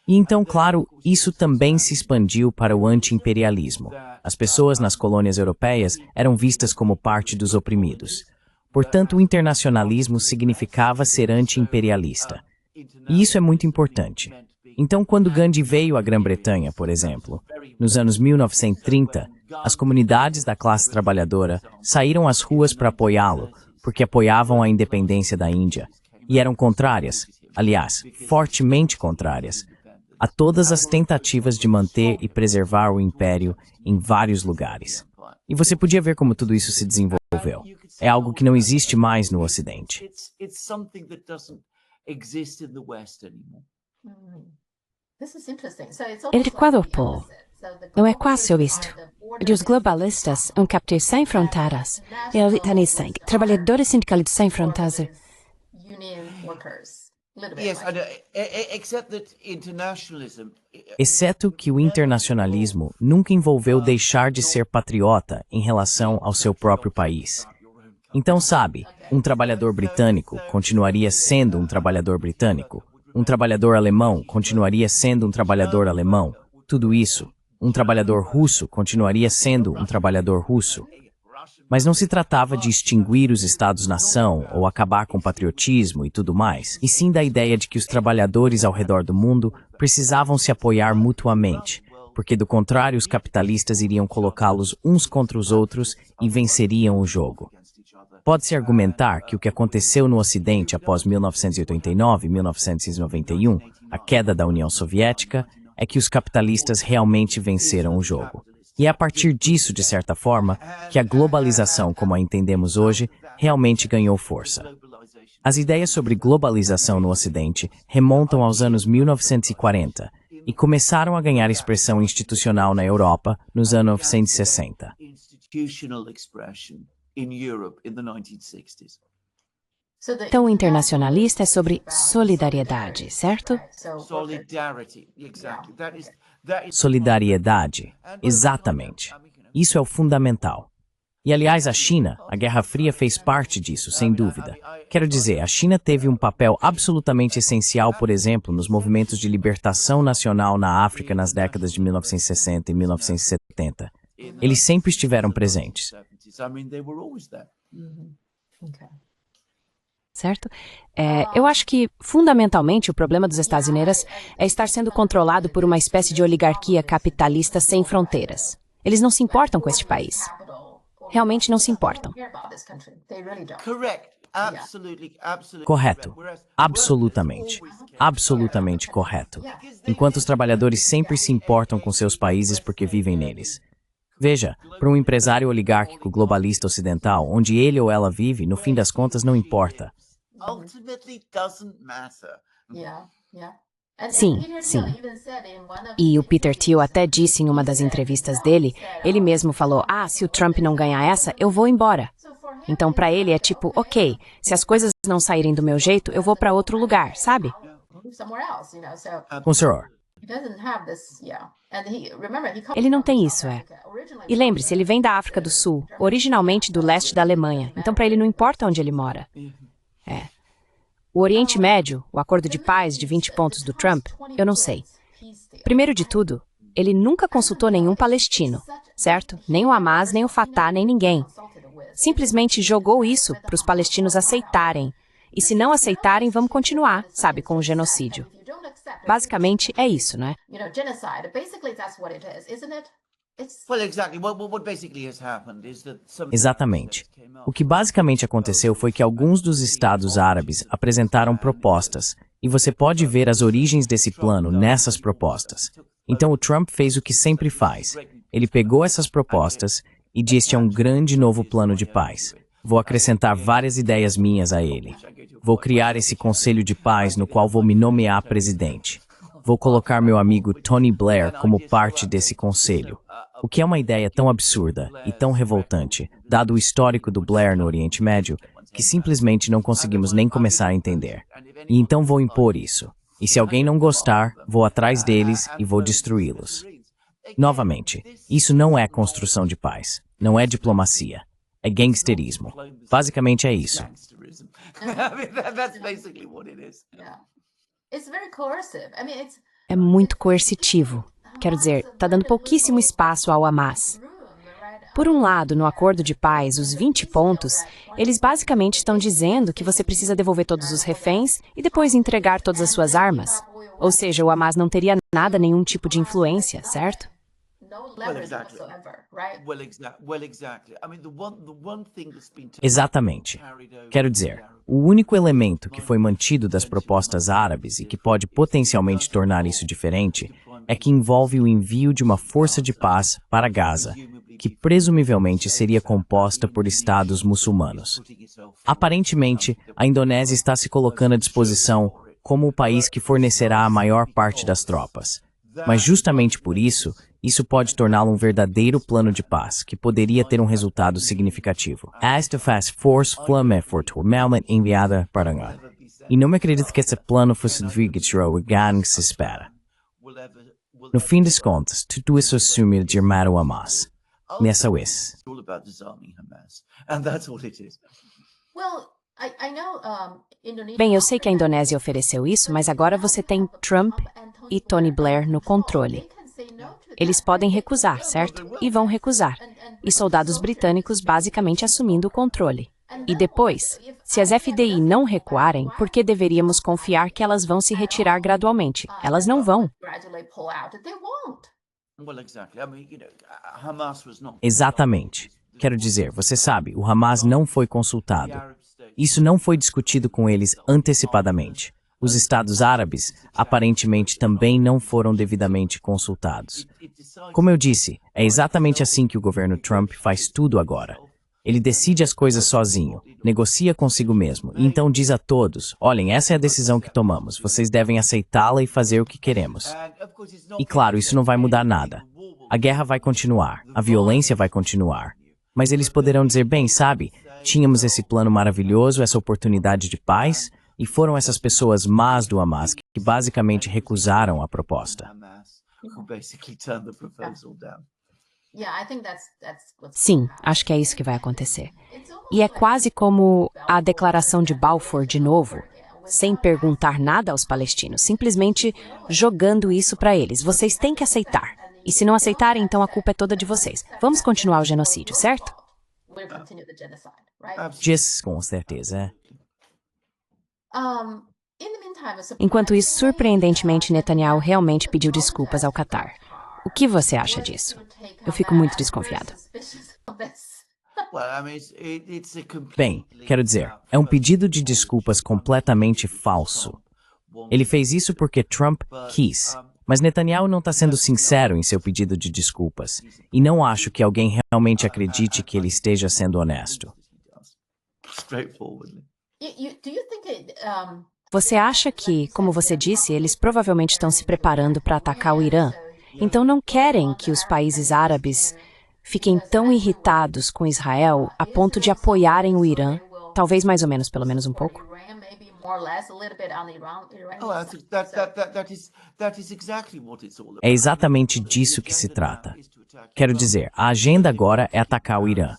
E então, claro, isso também se expandiu para o anti-imperialismo. As pessoas nas colônias europeias eram vistas como parte dos oprimidos. Portanto, o internacionalismo significava ser anti-imperialista. E isso é muito importante. Então, quando Gandhi veio à Grã-Bretanha, por exemplo, nos anos 1930, as comunidades da classe trabalhadora saíram às ruas para apoiá-lo, porque apoiavam a independência da Índia, e eram contrárias, aliás, fortemente contrárias, a todas as tentativas de manter e preservar o império em vários lugares. E você podia ver como tudo isso se desenvolveu. É algo que não existe mais no Ocidente. exist in the West anymore. Il quadruplo não é quase visto. E os globalistas, capítulo sem fronteiras, e os trabalhadores sindicalizados sem fronteiras. Yes, I know, except that internationalism. Exceto que o internacionalismo nunca envolveu deixar de ser patriota em relação ao seu próprio país. Então, sabe, um trabalhador britânico continuaria sendo um trabalhador britânico. Um trabalhador alemão continuaria sendo um trabalhador alemão. Tudo isso. Um trabalhador russo continuaria sendo um trabalhador russo. Mas não se tratava de extinguir os Estados-nação ou acabar com o patriotismo e tudo mais, e sim da ideia de que os trabalhadores ao redor do mundo precisavam se apoiar mutuamente, porque do contrário os capitalistas iriam colocá-los uns contra os outros e venceriam o jogo. Pode-se argumentar que o que aconteceu no Ocidente após 1989 e 1991, a queda da União Soviética, é que os capitalistas realmente venceram o jogo. E é a partir disso, de certa forma, que a globalização, como a entendemos hoje, realmente ganhou força. As ideias sobre globalização no Ocidente remontam aos anos 1940 e começaram a ganhar expressão institucional na Europa nos anos 1960. Então, o internacionalista é sobre solidariedade, certo? Solidariedade, exatamente. Isso é o fundamental. E, aliás, a China, a Guerra Fria fez parte disso, sem dúvida. Quero dizer, a China teve um papel absolutamente essencial, por exemplo, nos movimentos de libertação nacional na África nas décadas de 1960 e 1970. Eles sempre estiveram presentes. Certo? Eu acho que, fundamentalmente, o problema dos Estados Unidos é estar sendo controlado por uma espécie de oligarquia capitalista sem fronteiras. Eles não se importam com este país. Realmente não se importam. Correto. Absolutamente. Absolutamente correto. Enquanto os trabalhadores sempre se importam com seus países porque vivem neles. Veja, para um empresário oligárquico globalista ocidental, onde ele ou ela vive, no fim das contas não importa. Sim, sim. E o Peter Thiel até disse em uma das entrevistas dele, ele mesmo falou, se o Trump não ganhar essa, eu vou embora. Então, para ele é tipo, ok, se as coisas não saírem do meu jeito, eu vou para outro lugar, sabe? Com o senhor. Ele não tem isso, E lembre-se, ele vem da África do Sul, originalmente do leste da Alemanha. Então, para ele não importa onde ele mora. O Oriente Médio, o acordo de paz de 20 pontos do Trump, eu não sei. Primeiro de tudo, ele nunca consultou nenhum palestino, certo? Nem o Hamas, nem o Fatah, nem ninguém. Simplesmente jogou isso para os palestinos aceitarem. E se não aceitarem, vamos continuar, sabe, com o genocídio. Basicamente é isso, não é? Exatamente. O que basicamente aconteceu foi que alguns dos estados árabes apresentaram propostas, e você pode ver as origens desse plano nessas propostas. Então o Trump fez o que sempre faz. Ele pegou essas propostas e disse: é um grande novo plano de paz. Vou acrescentar várias ideias minhas a ele. Vou criar esse conselho de paz no qual vou me nomear presidente. Vou colocar meu amigo Tony Blair como parte desse conselho. O que é uma ideia tão absurda e tão revoltante, dado o histórico do Blair no Oriente Médio, que simplesmente não conseguimos nem começar a entender. E então vou impor isso. E se alguém não gostar, vou atrás deles e vou destruí-los. Novamente, isso não é construção de paz. Não é diplomacia. É gangsterismo. Basicamente é isso. É muito coercitivo. Quero dizer, está dando pouquíssimo espaço ao Hamas. Por um lado, no acordo de paz, os 20 pontos, eles basicamente estão dizendo que você precisa devolver todos os reféns e depois entregar todas as suas armas. Ou seja, o Hamas não teria nada, nenhum tipo de influência, certo? Exatamente. Quero dizer, o único elemento que foi mantido das propostas árabes e que pode potencialmente tornar isso diferente é que envolve o envio de uma força de paz para Gaza, que presumivelmente seria composta por estados muçulmanos. Aparentemente, a Indonésia está se colocando à disposição como o país que fornecerá a maior parte das tropas. Mas justamente por isso, isso pode torná-lo um verdadeiro plano de paz, que poderia ter um resultado significativo. Esta faz força flame fortemente enviada para lá. E não me acredito que esse plano fosse vigoroso e que se espera. No fim das contas, tudo isso assume de armar o Hamas. Nessa vez. Bem, eu sei que a Indonésia ofereceu isso, mas agora você tem Trump e Tony Blair no controle. Eles podem recusar, certo? E vão recusar. E soldados britânicos basicamente assumindo o controle. E depois, se as FDI não recuarem, por que deveríamos confiar que elas vão se retirar gradualmente? Elas não vão. Exatamente. Quero dizer, você sabe, o Hamas não foi consultado. Isso não foi discutido com eles antecipadamente. Os Estados Árabes, aparentemente, também não foram devidamente consultados. Como eu disse, é exatamente assim que o governo Trump faz tudo agora. Ele decide as coisas sozinho, negocia consigo mesmo, e então diz a todos, olhem, essa é a decisão que tomamos, vocês devem aceitá-la e fazer o que queremos. E claro, isso não vai mudar nada. A guerra vai continuar, a violência vai continuar. Mas eles poderão dizer, bem, sabe, tínhamos esse plano maravilhoso, essa oportunidade de paz, e foram essas pessoas más do Hamas que basicamente recusaram a proposta. Sim, acho que é isso que vai acontecer. E é quase como a declaração de Balfour de novo, sem perguntar nada aos palestinos, simplesmente jogando isso para eles. Vocês têm que aceitar. E se não aceitarem, então a culpa é toda de vocês. Vamos continuar o genocídio, certo? Diz com certeza. Enquanto isso, surpreendentemente, Netanyahu realmente pediu desculpas ao Qatar. O que você acha disso? Eu fico muito desconfiado. Bem, quero dizer, é um pedido de desculpas completamente falso. Ele fez isso porque Trump quis, mas Netanyahu não está sendo sincero em seu pedido de desculpas, e não acho que alguém realmente acredite que ele esteja sendo honesto. Você acha que, como você disse, eles provavelmente estão se preparando para atacar o Irã? Então não querem que os países árabes fiquem tão irritados com Israel a ponto de apoiarem o Irã, talvez mais ou menos, pelo menos um pouco? É exatamente disso que se trata. Quero dizer, a agenda agora é atacar o Irã.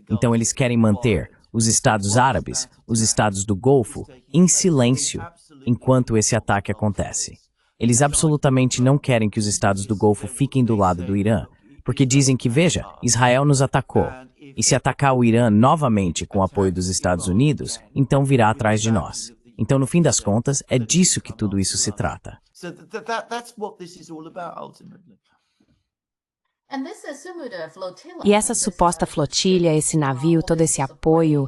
Então eles querem manter os Estados Árabes, os Estados do Golfo, em silêncio enquanto esse ataque acontece. Eles absolutamente não querem que os Estados do Golfo fiquem do lado do Irã, porque dizem que, veja, Israel nos atacou, e se atacar o Irã novamente com o apoio dos Estados Unidos, então virá atrás de nós. Então, no fim das contas, é disso que tudo isso se trata. E essa suposta flotilha, esse navio, todo esse apoio,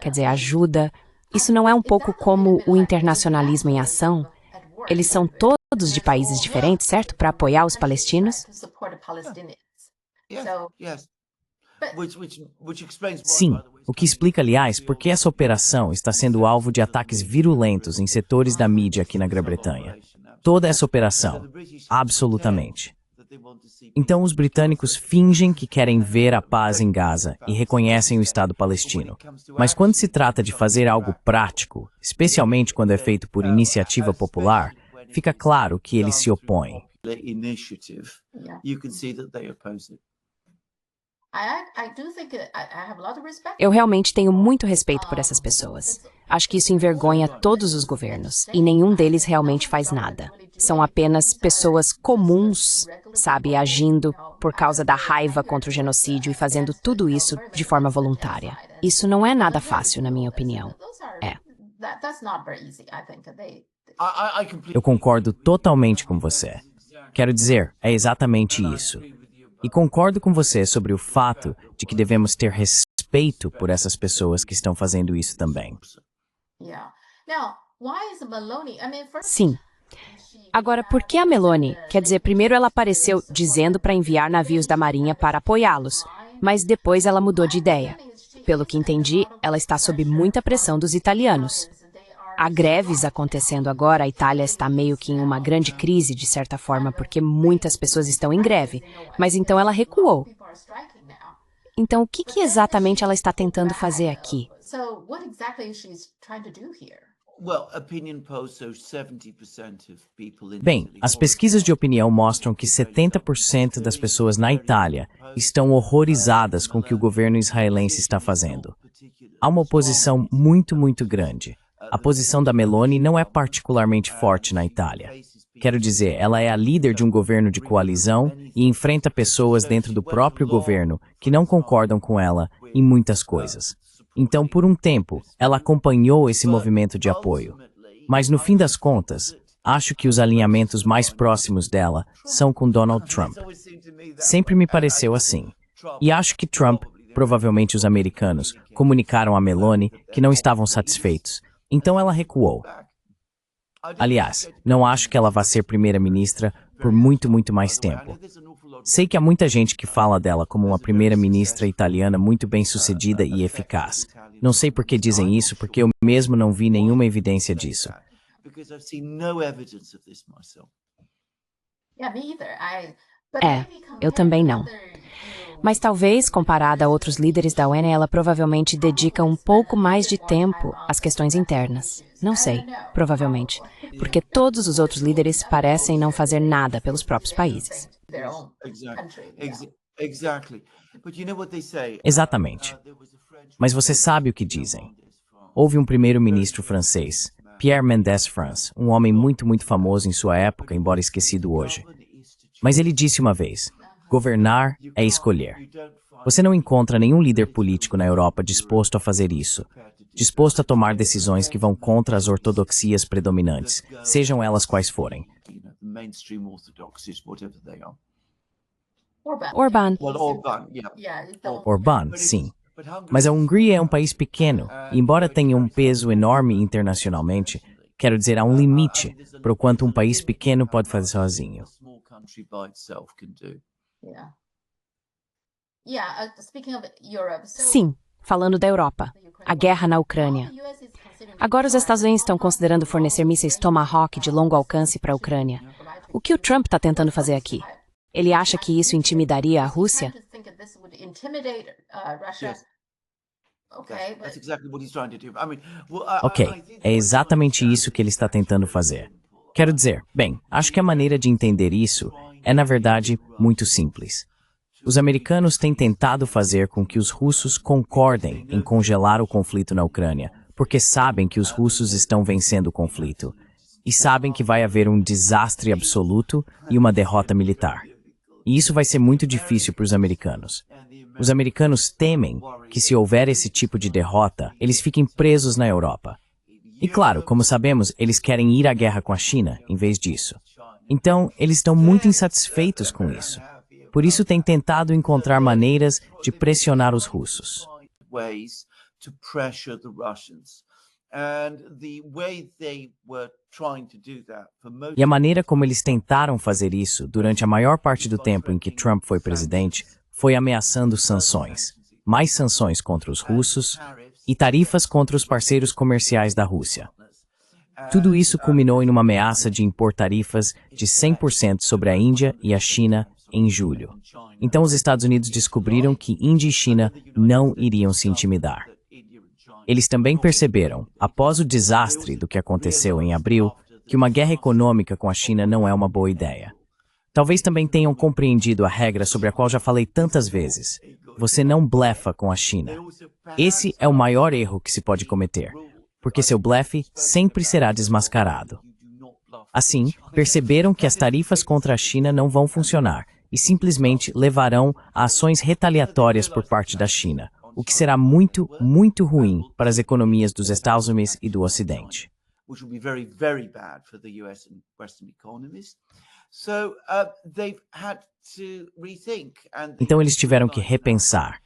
quer dizer, ajuda, isso não é um pouco como o internacionalismo em ação? Eles são todos de países diferentes, certo? Para apoiar os palestinos? Sim, o que explica, aliás, por que essa operação está sendo alvo de ataques virulentos em setores da mídia aqui na Grã-Bretanha. Toda essa operação, absolutamente. Então os britânicos fingem que querem ver a paz em Gaza e reconhecem o Estado palestino. Mas quando se trata de fazer algo prático, especialmente quando é feito por iniciativa popular, fica claro que eles se opõem. Eu realmente tenho muito respeito por essas pessoas. Acho que isso envergonha todos os governos, e nenhum deles realmente faz nada. São apenas pessoas comuns, sabe, agindo por causa da raiva contra o genocídio e fazendo tudo isso de forma voluntária. Isso não é nada fácil, na minha opinião. É. Eu concordo totalmente com você. Quero dizer, é exatamente isso. E concordo com você sobre o fato de que devemos ter respeito por essas pessoas que estão fazendo isso também. Sim. Agora, por que a Meloni? Quer dizer, primeiro ela apareceu dizendo para enviar navios da Marinha para apoiá-los, mas depois ela mudou de ideia. Pelo que entendi, ela está sob muita pressão dos italianos. Há greves acontecendo agora, a Itália está meio que em uma grande crise, de certa forma, porque muitas pessoas estão em greve, mas então ela recuou. Então, o que exatamente ela está tentando fazer aqui? Bem, as pesquisas de opinião mostram que 70% das pessoas na Itália estão horrorizadas com o que o governo israelense está fazendo. Há uma oposição muito grande. A posição da Meloni não é particularmente forte na Itália. Quero dizer, ela é a líder de um governo de coalizão e enfrenta pessoas dentro do próprio governo que não concordam com ela em muitas coisas. Então, por um tempo, ela acompanhou esse movimento de apoio. Mas, no fim das contas, acho que os alinhamentos mais próximos dela são com Donald Trump. Sempre me pareceu assim. E acho que Trump, provavelmente os americanos, comunicaram a Meloni que não estavam satisfeitos. Então ela recuou. Aliás, não acho que ela vá ser primeira-ministra por muito mais tempo. Sei que há muita gente que fala dela como uma primeira-ministra italiana muito bem-sucedida e eficaz. Não sei por que dizem isso, porque eu mesmo não vi nenhuma evidência disso. Eu também não. Mas talvez, comparada a outros líderes da ONU, ela provavelmente dedica um pouco mais de tempo às questões internas. Não sei, provavelmente. Porque todos os outros líderes parecem não fazer nada pelos próprios países. Exatamente. Mas você sabe o que dizem. Houve um primeiro-ministro francês, Pierre Mendès France, um homem muito famoso em sua época, embora esquecido hoje. Mas ele disse uma vez: governar é escolher. Você não encontra nenhum líder político na Europa disposto a fazer isso, disposto a tomar decisões que vão contra as ortodoxias predominantes, sejam elas quais forem. Orbán, sim. Mas a Hungria é um país pequeno, e embora tenha um peso enorme internacionalmente, quero dizer, há um limite para o quanto um país pequeno pode fazer sozinho. Sim, falando da Europa, a guerra na Ucrânia. Agora os Estados Unidos estão considerando fornecer mísseis Tomahawk de longo alcance para a Ucrânia. O que o Trump está tentando fazer aqui? Ele acha que isso intimidaria a Rússia? Ok, é exatamente isso que ele está tentando fazer. Quero dizer, bem, acho que a maneira de entender isso é, na verdade, muito simples. Os americanos têm tentado fazer com que os russos concordem em congelar o conflito na Ucrânia, porque sabem que os russos estão vencendo o conflito. E sabem que vai haver um desastre absoluto e uma derrota militar. E isso vai ser muito difícil para os americanos. Os americanos temem que, se houver esse tipo de derrota, eles fiquem presos na Europa. E claro, como sabemos, eles querem ir à guerra com a China, em vez disso. Então, eles estão muito insatisfeitos com isso. Por isso, têm tentado encontrar maneiras de pressionar os russos. E a maneira como eles tentaram fazer isso durante a maior parte do tempo em que Trump foi presidente foi ameaçando sanções. Mais sanções contra os russos e tarifas contra os parceiros comerciais da Rússia. Tudo isso culminou em uma ameaça de impor tarifas de 100% sobre a Índia e a China em julho. Então os Estados Unidos descobriram que Índia e China não iriam se intimidar. Eles também perceberam, após o desastre do que aconteceu em abril, que uma guerra econômica com a China não é uma boa ideia. Talvez também tenham compreendido a regra sobre a qual já falei tantas vezes. Você não blefa com a China. Esse é o maior erro que se pode cometer, porque seu blefe sempre será desmascarado. Assim, perceberam que as tarifas contra a China não vão funcionar e simplesmente levarão a ações retaliatórias por parte da China, o que será muito ruim para as economias dos Estados Unidos e do Ocidente. Então eles tiveram que repensar,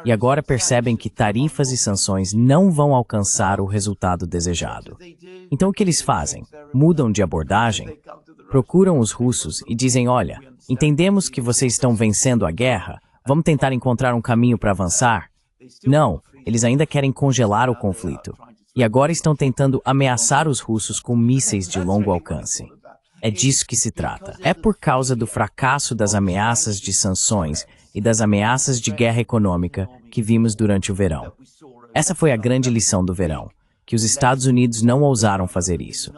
e agora percebem que tarifas e sanções não vão alcançar o resultado desejado. Então o que eles fazem? Mudam de abordagem, procuram os russos e dizem: olha, entendemos que vocês estão vencendo a guerra, vamos tentar encontrar um caminho para avançar? Não, eles ainda querem congelar o conflito. E agora estão tentando ameaçar os russos com mísseis de longo alcance. É disso que se trata. É por causa do fracasso das ameaças de sanções e das ameaças de guerra econômica que vimos durante o verão. Essa foi a grande lição do verão, que os Estados Unidos não ousaram fazer isso.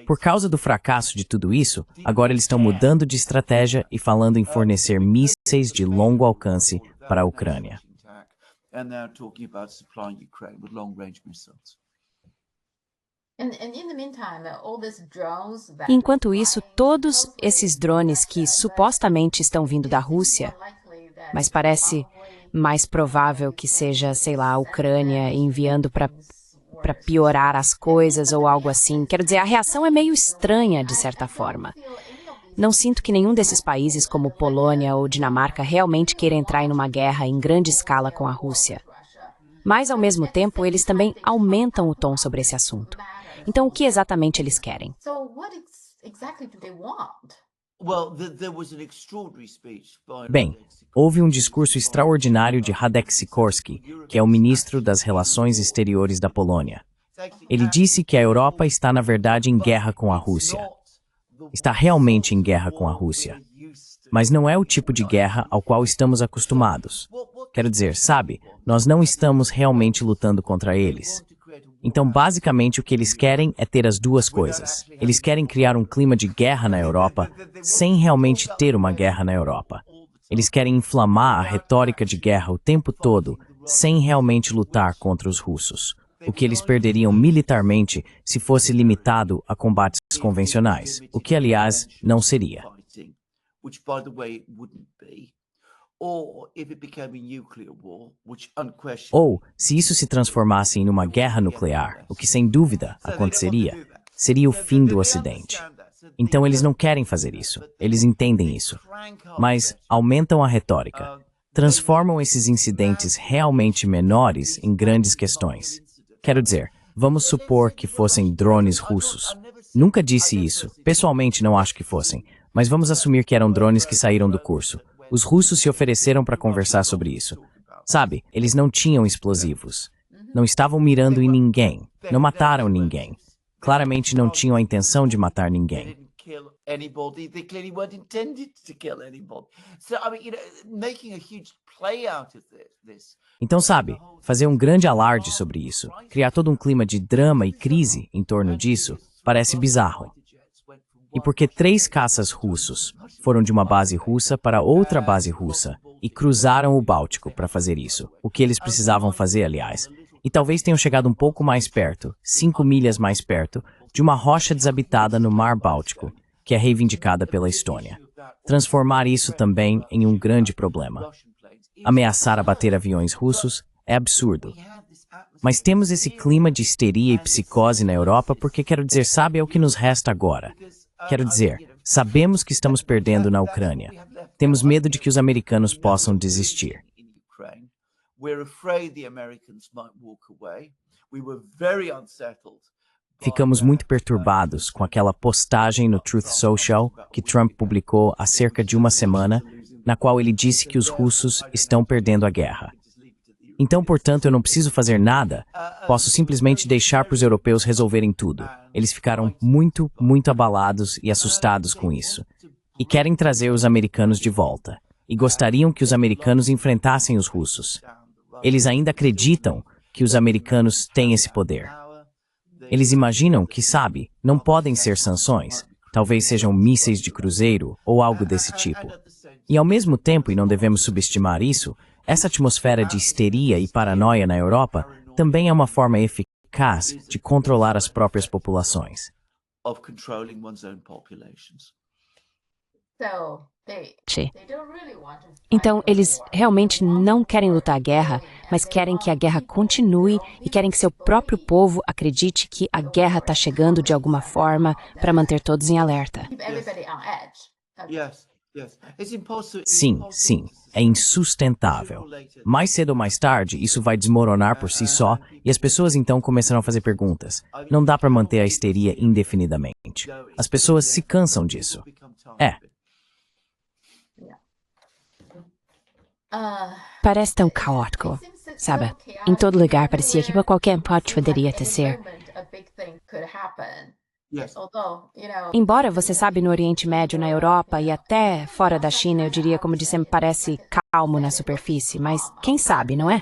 Por causa do fracasso de tudo isso, agora eles estão mudando de estratégia e falando em fornecer mísseis de longo alcance para a Ucrânia. Enquanto isso, todos esses drones que supostamente estão vindo da Rússia, mas parece mais provável que seja, sei lá, a Ucrânia enviando para piorar as coisas ou algo assim. Quero dizer, a reação é meio estranha, de certa forma. Não sinto que nenhum desses países, como Polônia ou Dinamarca, realmente queira entrar em uma guerra em grande escala com a Rússia. Mas, ao mesmo tempo, eles também aumentam o tom sobre esse assunto. Então, o que exatamente eles querem? Bem, houve um discurso extraordinário de Radek Sikorski, que é o ministro das Relações Exteriores da Polônia. Ele disse que a Europa está, na verdade, em guerra com a Rússia. Está realmente em guerra com a Rússia. Mas não é o tipo de guerra ao qual estamos acostumados. Quero dizer, sabe, nós não estamos realmente lutando contra eles. Então, basicamente, o que eles querem é ter as duas coisas. Eles querem criar um clima de guerra na Europa, sem realmente ter uma guerra na Europa. Eles querem inflamar a retórica de guerra o tempo todo, sem realmente lutar contra os russos. O que eles perderiam militarmente se fosse limitado a combates convencionais, o que, aliás, não seria. Ou, se isso se transformasse em uma guerra nuclear, o que sem dúvida aconteceria, seria o fim do Ocidente. Então eles não querem fazer isso, eles entendem isso. Mas aumentam a retórica, transformam esses incidentes realmente menores em grandes questões. Quero dizer, vamos supor que fossem drones russos. Nunca disse isso, pessoalmente não acho que fossem, mas vamos assumir que eram drones que saíram do curso. Os russos se ofereceram para conversar sobre isso. Sabe, eles não tinham explosivos. Não estavam mirando em ninguém. Não mataram ninguém. Claramente não tinham a intenção de matar ninguém. Então, sabe, fazer um grande alarde sobre isso, criar todo um clima de drama e crise em torno disso, parece bizarro. E porque 3 caças russos foram de uma base russa para outra base russa e cruzaram o Báltico para fazer isso, o que eles precisavam fazer, aliás, e talvez tenham chegado um pouco mais perto, 5 milhas mais perto, de uma rocha desabitada no Mar Báltico, que é reivindicada pela Estônia. Transformar isso também em um grande problema. Ameaçar abater aviões russos é absurdo. Mas temos esse clima de histeria e psicose na Europa porque, quero dizer, sabe, é o que nos resta agora. Quero dizer, sabemos que estamos perdendo na Ucrânia. Temos medo de que os americanos possam desistir. Ficamos muito perturbados com aquela postagem no Truth Social que Trump publicou há cerca de uma semana, na qual ele disse que os russos estão perdendo a guerra. Então, portanto, eu não preciso fazer nada, posso simplesmente deixar para os europeus resolverem tudo. Eles ficaram muito, muito abalados e assustados com isso. E querem trazer os americanos de volta. E gostariam que os americanos enfrentassem os russos. Eles ainda acreditam que os americanos têm esse poder. Eles imaginam que, sabe, não podem ser sanções, talvez sejam mísseis de cruzeiro ou algo desse tipo. E ao mesmo tempo, e não devemos subestimar isso, essa atmosfera de histeria e paranoia na Europa também é uma forma eficaz de controlar as próprias populações. Então, eles realmente não querem lutar a guerra, mas querem que a guerra continue e querem que seu próprio povo acredite que a guerra está chegando de alguma forma para manter todos em alerta. Sim, sim, é insustentável. Mais cedo ou mais tarde, isso vai desmoronar por si só e as pessoas então começarão a fazer perguntas. Não dá para manter a histeria indefinidamente. As pessoas se cansam disso. É. Parece tão caótico, sabe? Em todo lugar parecia que a qualquer ponto poderia ser. Embora você sabe no Oriente Médio, na Europa e até fora da China, eu diria como de sempre parece calmo na superfície, mas quem sabe, não é?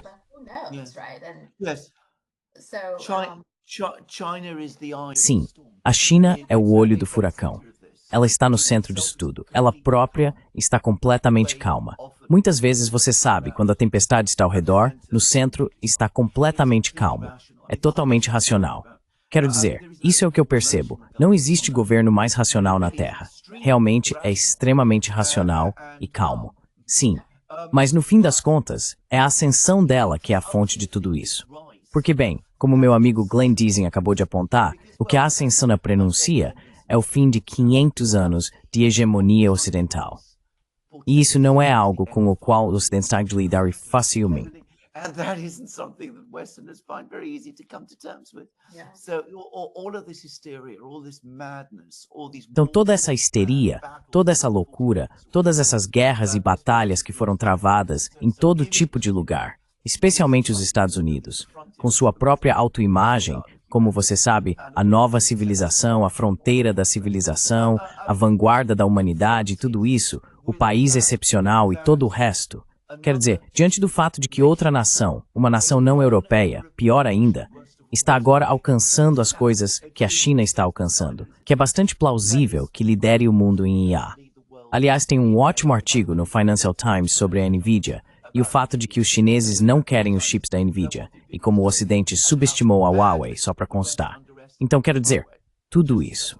Sim, a China é o olho do furacão. Ela está no centro disso tudo. Ela própria está completamente calma. Muitas vezes você sabe, quando a tempestade está ao redor, no centro está completamente calmo. É totalmente racional. Quero dizer, isso é o que eu percebo. Não existe governo mais racional na Terra. Realmente é extremamente racional e calmo. Sim, mas no fim das contas, é a ascensão dela que é a fonte de tudo isso. Porque, bem, como meu amigo Glenn Deasing acabou de apontar, o que a ascensão prenuncia é o fim de 500 anos de hegemonia ocidental. E isso não é algo com o qual os ocidentais lidam facilmente. And that isn't something that Westerners find very easy to come to terms with. So all of this hysteria, all this madness, all these... Então toda essa histeria, toda essa loucura, todas essas guerras e batalhas que foram travadas em todo tipo de lugar, especialmente os Estados Unidos, com sua própria autoimagem, como você sabe, a nova civilização, a fronteira da civilização, a vanguarda da humanidade, tudo isso, o país excepcional e todo o resto. Quer dizer, diante do fato de que outra nação, uma nação não europeia, pior ainda, está agora alcançando as coisas que a China está alcançando, que é bastante plausível que lidere o mundo em IA. Aliás, tem um ótimo artigo no Financial Times sobre a NVIDIA e o fato de que os chineses não querem os chips da NVIDIA e como o Ocidente subestimou a Huawei, só para constar. Então, quero dizer, tudo isso.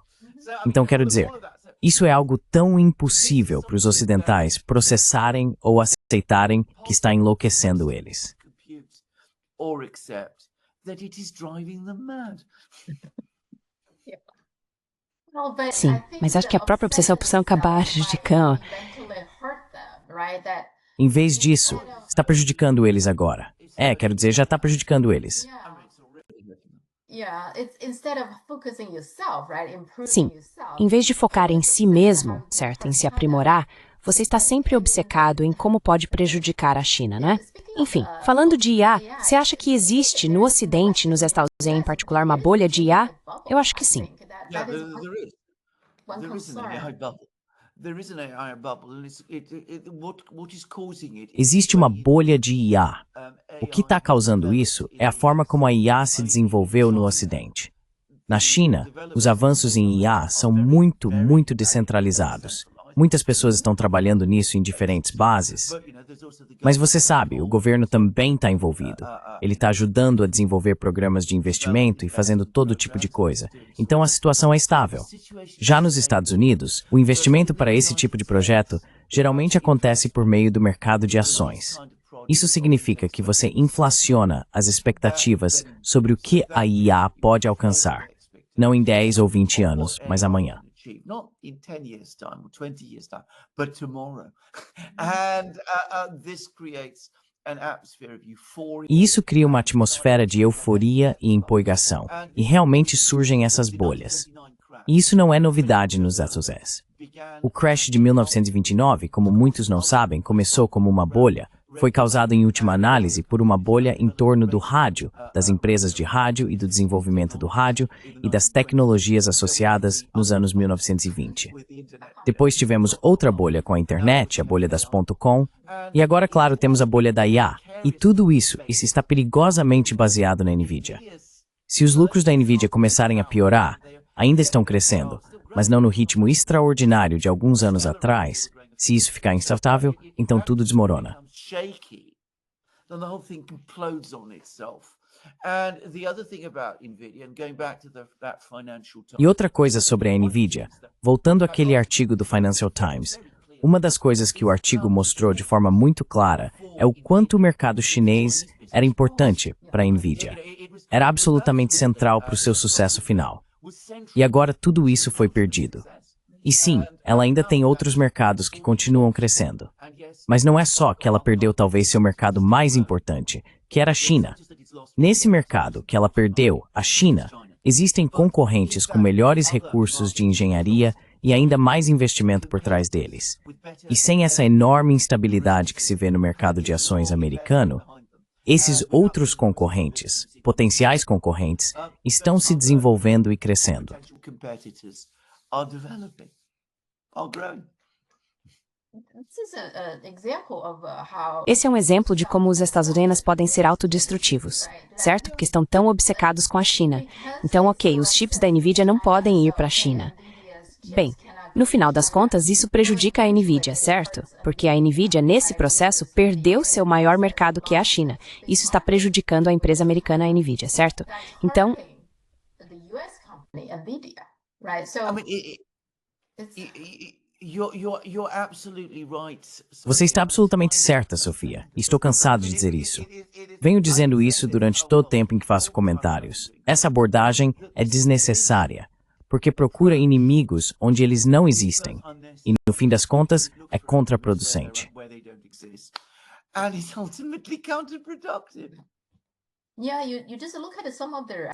Então, quero dizer, isso é algo tão impossível para os ocidentais processarem ou aceitarem que está enlouquecendo eles. Sim, mas acho que a própria obsessão acabar prejudicando. Em vez disso, está prejudicando eles agora. Quero dizer, já está prejudicando eles. Sim, em vez de focar em si mesmo, certo, em se aprimorar, você está sempre obcecado em como pode prejudicar a China, né? Enfim, falando de IA, você acha que existe no Ocidente, nos Estados Unidos em particular, uma bolha de IA? Eu acho que sim. Existe uma bolha de IA. O que está causando isso é a forma como a IA se desenvolveu no Ocidente. Na China, os avanços em IA são muito descentralizados. Muitas pessoas estão trabalhando nisso em diferentes bases. Mas você sabe, o governo também está envolvido. Ele está ajudando a desenvolver programas de investimento e fazendo todo tipo de coisa. Então a situação é estável. Já nos Estados Unidos, o investimento para esse tipo de projeto geralmente acontece por meio do mercado de ações. Isso significa que você inflaciona as expectativas sobre o que a IA pode alcançar. Não em 10 ou 20 anos, mas amanhã. Not in 10 years' time or 20 years' time, but tomorrow. And this creates an atmosphere of euphoria. E isso cria uma atmosfera de euforia e empolgação. E realmente surgem essas bolhas. E isso não é novidade nos Estados Unidos. O crash de 1929, como muitos não sabem, começou como uma bolha. Foi causado em última análise por uma bolha em torno do rádio, das empresas de rádio e do desenvolvimento do rádio e das tecnologias associadas nos anos 1920. Depois tivemos outra bolha com a internet, a bolha das .com, e agora, claro, temos a bolha da IA. E tudo isso está perigosamente baseado na NVIDIA. Se os lucros da NVIDIA começarem a piorar, ainda estão crescendo, mas não no ritmo extraordinário de alguns anos atrás. Se isso ficar instável, então tudo desmorona. Shaky, then the whole thing implodes on itself. And the other thing about NVIDIA, and going back to that Financial Times. E outra coisa sobre a NVIDIA, voltando àquele artigo do Financial Times, uma das coisas que o artigo mostrou de forma muito clara é o quanto o mercado chinês era importante para a NVIDIA. Era absolutamente central para o seu sucesso final. E agora tudo isso foi perdido. E sim, ela ainda tem outros mercados que continuam crescendo. Mas não é só que ela perdeu talvez seu mercado mais importante, que era a China. Nesse mercado que ela perdeu, a China, existem concorrentes com melhores recursos de engenharia e ainda mais investimento por trás deles. E sem essa enorme instabilidade que se vê no mercado de ações americano, esses outros concorrentes, potenciais concorrentes, estão se desenvolvendo e crescendo. Esse é um exemplo de como os Estados Unidos podem ser autodestrutivos, certo? Porque estão tão obcecados com a China. Então, ok, os chips da NVIDIA não podem ir para a China. Bem, no final das contas, isso prejudica a NVIDIA, certo? Porque a NVIDIA, nesse processo, perdeu seu maior mercado, que é a China. Isso está prejudicando a empresa americana, a NVIDIA, certo? Então... Você está absolutamente certa, Sofia. Estou cansado de dizer isso. Venho dizendo isso durante todo o tempo em que faço comentários. Essa abordagem é desnecessária, porque procura inimigos onde eles não existem. E, no fim das contas, é contraproducente.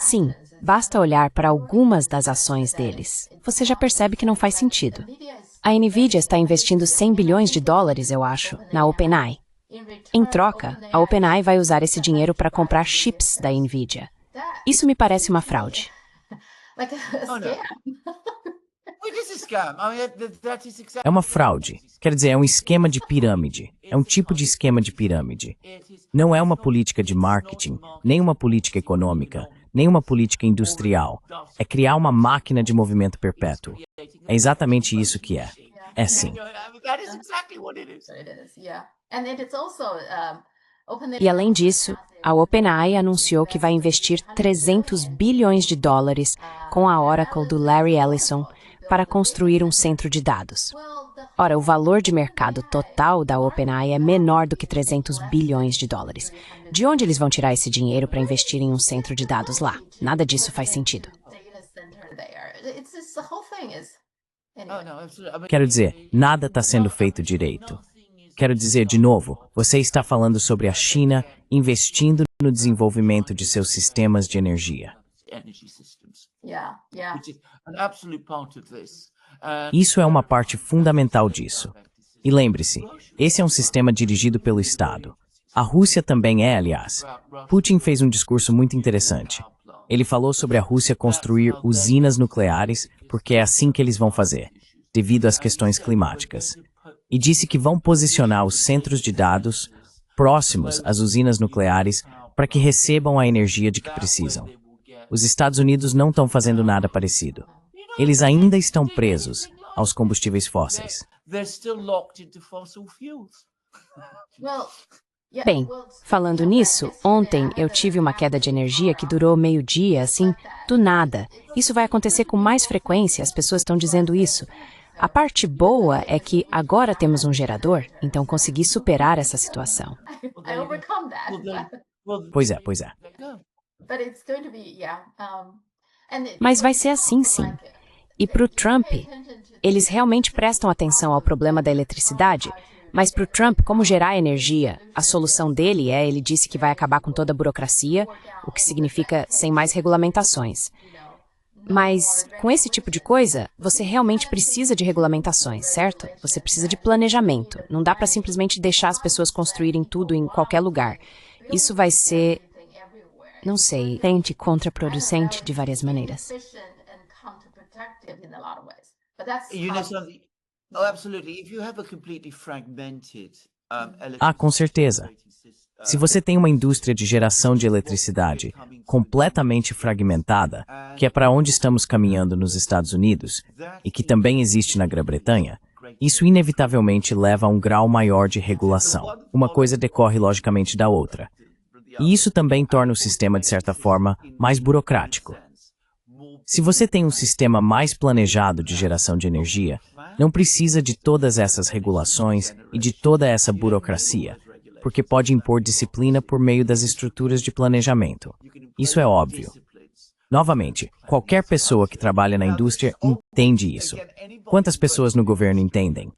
Sim, basta olhar para algumas das ações deles. Você já percebe que não faz sentido. A NVIDIA está investindo 100 bilhões de dólares, eu acho, na OpenAI. Em troca, a OpenAI vai usar esse dinheiro para comprar chips da NVIDIA. Isso me parece uma fraude. É uma fraude. Quer dizer, é um esquema de pirâmide. É um tipo de esquema de pirâmide. Não é uma política de marketing, nem uma política econômica, nem uma política industrial. É criar uma máquina de movimento perpétuo. É exatamente isso que é. É sim. E além disso, a OpenAI anunciou que vai investir 300 bilhões de dólares com a Oracle do Larry Ellison para construir um centro de dados. Ora, o valor de mercado total da OpenAI é menor do que 300 bilhões de dólares. De onde eles vão tirar esse dinheiro para investir em um centro de dados lá? Nada disso faz sentido. Quero dizer, nada está sendo feito direito. Quero dizer, de novo, você está falando sobre a China investindo no desenvolvimento de seus sistemas de energia. Isso é uma parte fundamental disso. E lembre-se, esse é um sistema dirigido pelo Estado. A Rússia também é, aliás. Putin fez um discurso muito interessante. Ele falou sobre a Rússia construir usinas nucleares, porque é assim que eles vão fazer, devido às questões climáticas. E disse que vão posicionar os centros de dados próximos às usinas nucleares para que recebam a energia de que precisam. Os Estados Unidos não estão fazendo nada parecido. Eles ainda estão presos aos combustíveis fósseis. Bem, falando nisso, ontem eu tive uma queda de energia que durou meio-dia, assim, do nada. Isso vai acontecer com mais frequência, as pessoas estão dizendo isso. A parte boa é que agora temos um gerador, então consegui superar essa situação. Pois é. Mas vai ser assim, sim. E para o Trump, eles realmente prestam atenção ao problema da eletricidade, mas para o Trump, como gerar energia, a solução dele é, ele disse que vai acabar com toda a burocracia, o que significa sem mais regulamentações. Mas, com esse tipo de coisa, você realmente precisa de regulamentações, certo? Você precisa de planejamento. Não dá para simplesmente deixar as pessoas construírem tudo em qualquer lugar. Isso vai ser, não sei, contraproducente de várias maneiras. Com certeza. Se você tem uma indústria de geração de eletricidade completamente fragmentada, que é para onde estamos caminhando nos Estados Unidos, e que também existe na Grã-Bretanha, isso inevitavelmente leva a um grau maior de regulação. Uma coisa decorre logicamente da outra. E isso também torna o sistema, de certa forma, mais burocrático. Se você tem um sistema mais planejado de geração de energia, não precisa de todas essas regulações e de toda essa burocracia, porque pode impor disciplina por meio das estruturas de planejamento. Isso é óbvio. Novamente, qualquer pessoa que trabalha na indústria entende isso. Quantas pessoas no governo entendem?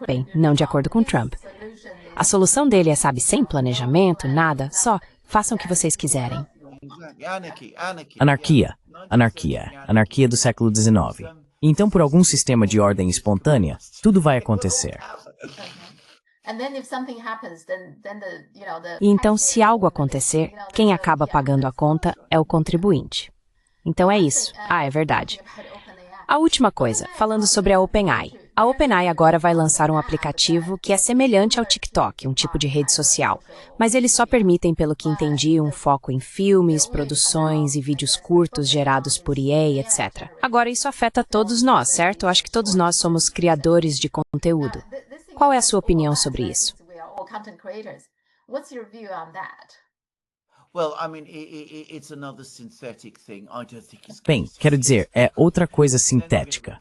Bem, não de acordo com Trump. A solução dele é, sabe, sem planejamento, nada, só façam o que vocês quiserem. Anarquia. Anarquia. Anarquia do século XIX. Então, por algum sistema de ordem espontânea, tudo vai acontecer. E então, se algo acontecer, quem acaba pagando a conta é o contribuinte. Então é isso. Ah, é verdade. A última coisa, falando sobre a OpenAI. A OpenAI agora vai lançar um aplicativo que é semelhante ao TikTok, um tipo de rede social. Mas eles só permitem, pelo que entendi, um foco em filmes, produções e vídeos curtos gerados por IA, etc. Agora, isso afeta todos nós, certo? Eu acho que todos nós somos criadores de conteúdo. Qual é a sua opinião sobre isso? Bem, quero dizer, é outra coisa sintética.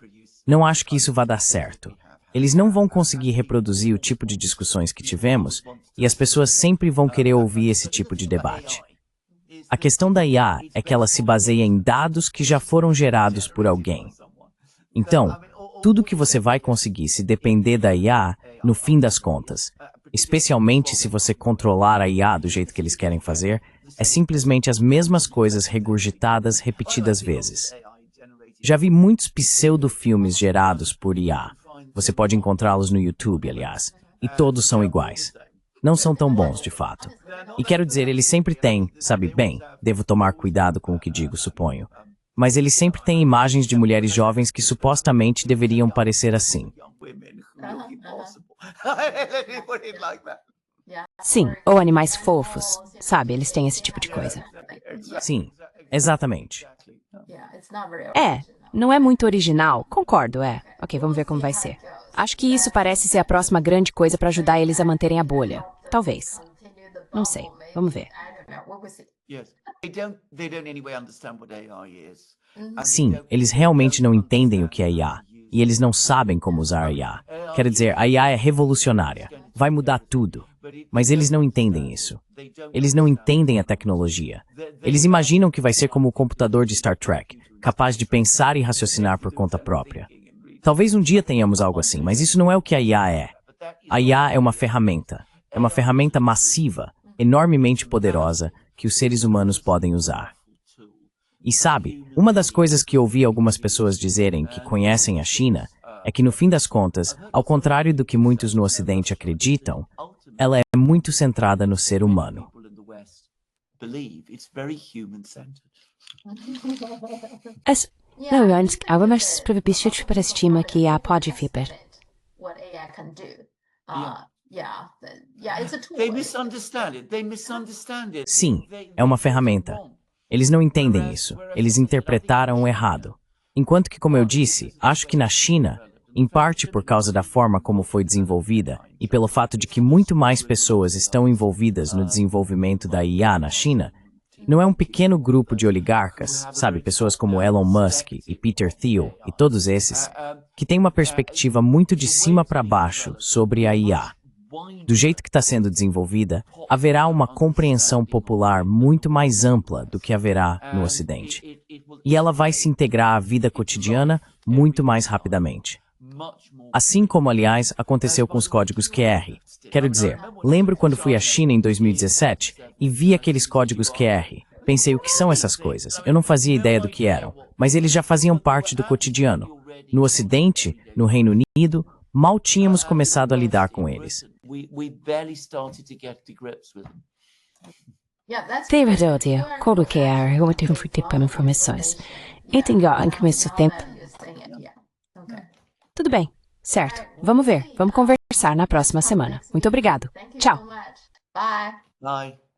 Não acho que isso vá dar certo. Eles não vão conseguir reproduzir o tipo de discussões que tivemos e as pessoas sempre vão querer ouvir esse tipo de debate. A questão da IA é que ela se baseia em dados que já foram gerados por alguém. Então, tudo que você vai conseguir se depender da IA, no fim das contas, especialmente se você controlar a IA do jeito que eles querem fazer, é simplesmente as mesmas coisas regurgitadas repetidas vezes. Já vi muitos pseudo-filmes gerados por IA. Você pode encontrá-los no YouTube, aliás. E todos são iguais. Não são tão bons, de fato. E quero dizer, eles sempre têm, sabe bem, devo tomar cuidado com o que digo, suponho. Mas eles sempre têm imagens de mulheres jovens que supostamente deveriam parecer assim. Sim, ou animais fofos. Sabe, eles têm esse tipo de coisa. Sim, exatamente. Não é muito original, concordo, é. Ok, vamos ver como vai ser. Acho que isso parece ser a próxima grande coisa para ajudar eles a manterem a bolha. Talvez. Não sei, vamos ver. Sim, eles realmente não entendem o que é IA. E eles não sabem como usar a IA. Quero dizer, a IA é revolucionária. Vai mudar tudo. Mas eles não entendem isso. Eles não entendem a tecnologia. Eles imaginam que vai ser como o computador de Star Trek, capaz de pensar e raciocinar por conta própria. Talvez um dia tenhamos algo assim, mas isso não é o que a IA é. A IA é uma ferramenta. É uma ferramenta massiva, enormemente poderosa, que os seres humanos podem usar. E sabe, uma das coisas que ouvi algumas pessoas dizerem que conhecem a China é que, no fim das contas, ao contrário do que muitos no Ocidente acreditam, ela é muito centrada no ser humano. Há umas previsões para a estima que a pode ficar. Sim, é uma ferramenta. Eles não entendem isso. Eles interpretaram errado. Enquanto que, como eu disse, acho que na China, em parte por causa da forma como foi desenvolvida e pelo fato de que muito mais pessoas estão envolvidas no desenvolvimento da IA na China, não é um pequeno grupo de oligarcas, sabe, pessoas como Elon Musk e Peter Thiel e todos esses, que têm uma perspectiva muito de cima para baixo sobre a IA. Do jeito que está sendo desenvolvida, haverá uma compreensão popular muito mais ampla do que haverá no Ocidente. E ela vai se integrar à vida cotidiana muito mais rapidamente. Assim como, aliás, aconteceu com os códigos QR. Quero dizer, lembro quando fui à China em 2017 e vi aqueles códigos QR. Pensei, o que são essas coisas? Eu não fazia ideia do que eram, mas eles já faziam parte do cotidiano. No Ocidente, no Reino Unido, mal tínhamos começado a lidar com eles. Tem verdade, código QR é um tipo de informações. E tem em começo do tempo. Tudo bem, certo. Vamos ver. Vamos conversar na próxima semana. Muito obrigado. Tchau. Bye.